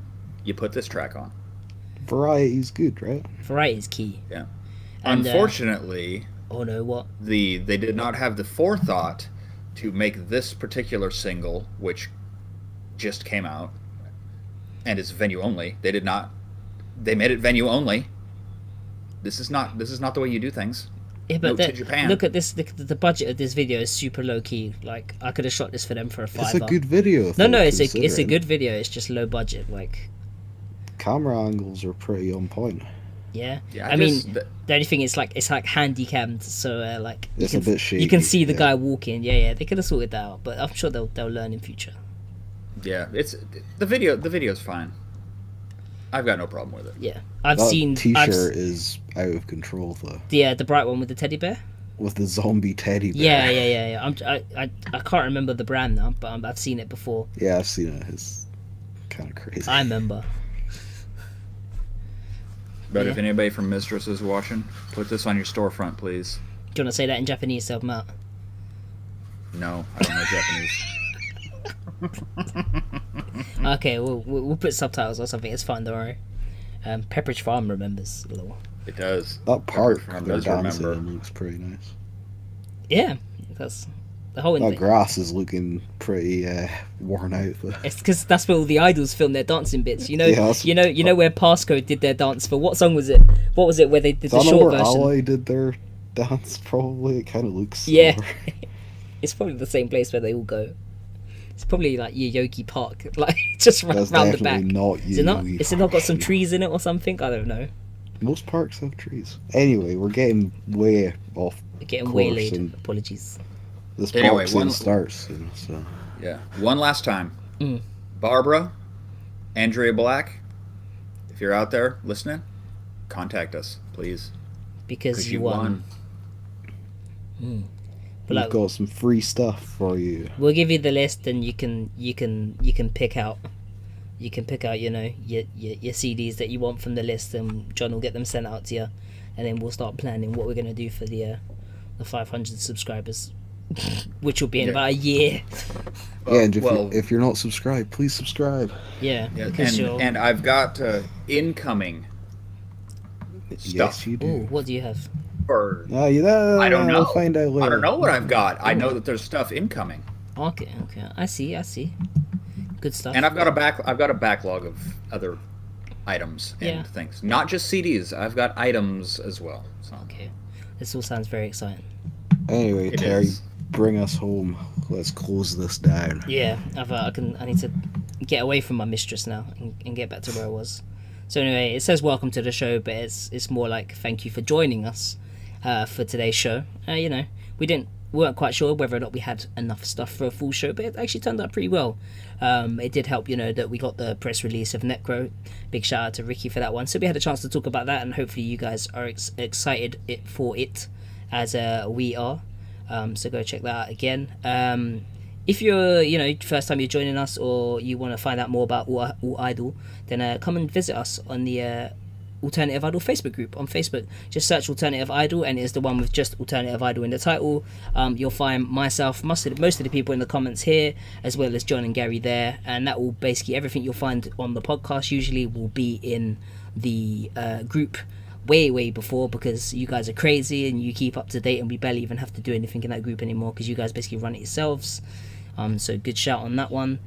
You put this track on. Variety's good, right? Variety is key. Yeah. And, unfortunately, oh no, what? They did not have the forethought to make this particular single, which just came out, and it's venue only. They did not. They made it venue only. This is not the way you do things. Yeah, but Note to Japan. look at this. The budget of this video is super low key. Like, I could have shot this for them for a $5. It's a good video. No, it's a good video. It's just low budget. Like, camera angles are pretty on point. yeah. Yeah, I mean, the only thing is like it's like handy-cammed, so like It's a bit shaky. you can see the yeah. guy walking. Yeah. They could have sorted that out, but I'm sure they'll learn in future. Yeah, it's the video. The video's fine. I've got no problem with it. Yeah, I've That seen. T-shirt is out of control though. The bright one with the teddy bear. With the zombie teddy bear. Yeah. I can't remember the brand now, but I've seen it before. Yeah, I've seen it. It's kind of crazy. I remember. But Yeah. if anybody from Mistress is watching, put this on your storefront, please. Do you want to say that in Japanese to help 'em out? No, I don't know Japanese. Okay, we'll put subtitles or something. It's fine, don't worry. Pepperidge Farm remembers a little. It does. That park Farm they're does dancing remember. in looks pretty nice. Yeah, that's the whole. That grass is looking pretty worn out. Though. It's because that's where all the idols film their dancing bits. You know, Yeah, that's- you know where Passcode did their dance for. What song was it? What was it where they did the Is that short where version? Ally did their dance? Probably. It kind of looks. Yeah. similar. It's probably the same place where they all go. It's probably like Yoyogi Park, like just That's round the definitely back. not Is it not? Yoyogi Is it not got some Park. trees in it or something? I don't know. Most parks have trees. Anyway, we're getting way off. We're getting course, waylaid. and Apologies. This Anyway, boxing one- starts soon, so Yeah. One last time. Mm. Barbara, Andrea Black, if you're out there listening, contact us, please. Because you won. But we've like, got some free stuff for you. we'll give you the list, and you can pick out. You can pick out, your CDs that you want from the list, and John will get them sent out to you, and then we'll start planning what we're gonna do for the 500 subscribers, which will be in Yeah. about a year. Yeah, and well, if you're not subscribed, please subscribe. Yeah, yeah, because and I've got incoming stuff. Yes, you do. Ooh, what do you have? For, I don't know. We'll find out later. I don't know what I've got. I know that there's stuff incoming, Okay, I see. Good stuff. and I've got a backlog of other items and Yeah. things. Not just CDs. I've got items as well. So. Okay, this all sounds very exciting. Anyway, It Terry, is. bring us home. Let's close this down. Yeah, I need to get away from my mistress now and get back to where I was. So anyway, it says welcome to the show, but it's more like thank you for joining us for today's show. We weren't quite sure whether or not we had enough stuff for a full show, but it actually turned out pretty well. It did help, that we got the press release of Necro. Big shout out to Ricky for that one. So we had a chance to talk about that, and hopefully you guys are excited for it as we are. So go check that out again. If you're, first time you're joining us, or you want to find out more about All Idol, then come and visit us on the Alternative Idol Facebook group on Facebook. Just search Alternative Idol, and it's the one with just Alternative Idol in the title. You'll find myself, most of the people in the comments here, as well as John and Gary there, and that will basically everything you'll find on the podcast usually will be in the group way before, because you guys are crazy and you keep up to date, and we barely even have to do anything in that group anymore because you guys basically run it yourselves. So good shout on that one.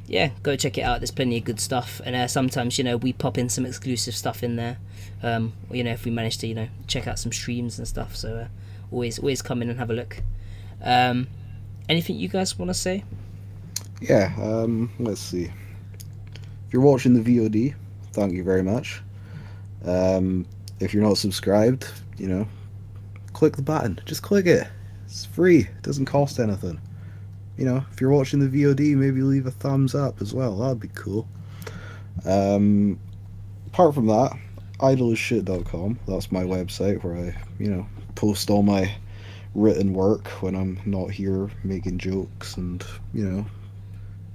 Yeah, go check it out. There's plenty of good stuff, and sometimes we pop in some exclusive stuff in there. If we manage to check out some streams and stuff. So always come in and have a look. Anything you guys want to say? Yeah. Let's see. If you're watching the VOD, thank you very much. If you're not subscribed, click the button. Just click it. It's free. It doesn't cost anything. If you're watching the VOD, maybe leave a thumbs up as well. That'd be cool. Apart from that, idolishit.com. That's my website where I, post all my written work when I'm not here making jokes and,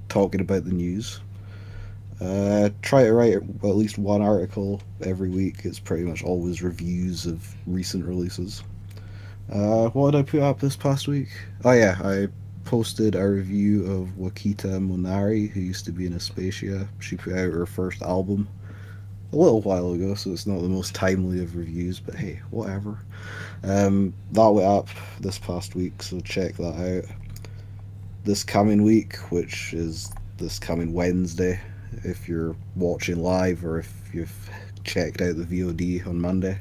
talking about the news. Try to write at least one article every week. It's pretty much always reviews of recent releases. What did I put up this past week? Oh yeah, I posted a review of Wakita Monari, who used to be in Aspasia. She put out her first album a little while ago, so it's not the most timely of reviews, but hey, whatever. That went up this past week, so check that out. this coming week, which is this coming Wednesday, if you're watching live or if you've checked out the VOD on Monday,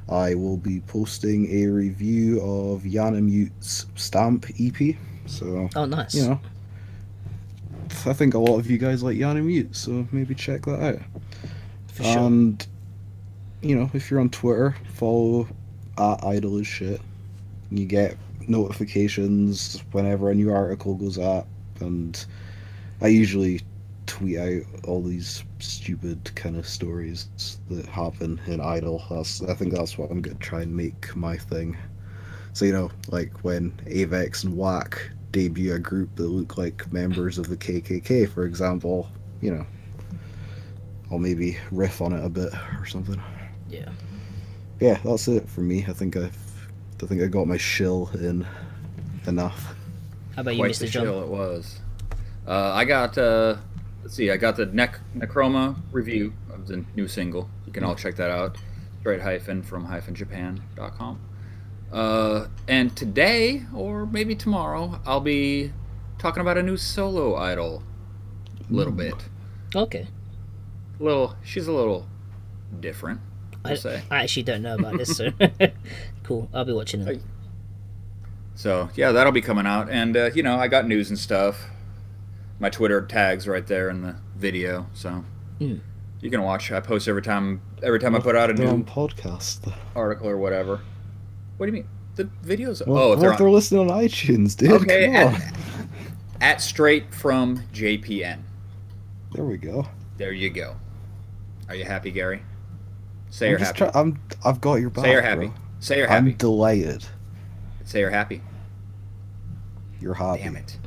I will be posting a review of Yana Mute's Stamp EP. So, Oh, nice. you know, I think a lot of you guys like Yana Mute, so maybe check that out. For sure. And, you know, if you're on Twitter, follow @IdleIsShit. You get notifications whenever a new article goes up, and I usually tweet out all these stupid kind of stories that happen in Idle. I think that's what I'm gonna try and make my thing. So, you know, like when Avex and Whack debut a group that look like members of the KKK, for example, you know, I'll maybe riff on it a bit or something. Yeah. Yeah, that's it for me. I think I got my shill in enough. How about you, Quite Mr. the John? chill it was. I got let's see, I got the Necroma review of the new single. You can all check that out. straight-from-japan.com. And today, or maybe tomorrow, I'll be talking about a new solo idol. A little bit. Okay. She's a little different, I'll say. I actually don't know about this, so cool. I'll be watching it. So, yeah, that'll be coming out. And, you know, I got news and stuff. My Twitter tag's right there in the video, so you can watch. I post every time I put out a new podcast article or whatever. What do you mean? The videos? Well, if they're listening on iTunes, dude. Okay, come on. at straight from JPN. There we go. There you go. Are you happy, Gary? Say you're happy. I've got your back. Say you're happy. Bro. Say you're happy. I'm delighted. Say you're happy. You're happy. Damn it.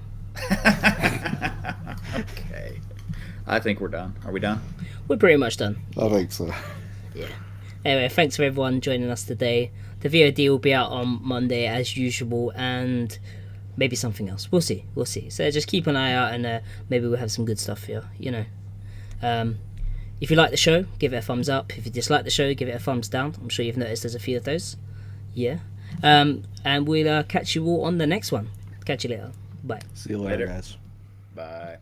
Okay. I think we're done. Are we done? We're pretty much done. I think so. Yeah. Anyway, thanks for everyone joining us today. The VOD will be out on Monday as usual, and maybe something else. We'll see. So just keep an eye out, and maybe we'll have some good stuff here. You know. If you like the show, give it a thumbs up. If you dislike the show, give it a thumbs down. I'm sure you've noticed there's a few of those. Yeah. And we'll catch you all on the next one. Catch you later. Bye. See you later, guys. Bye.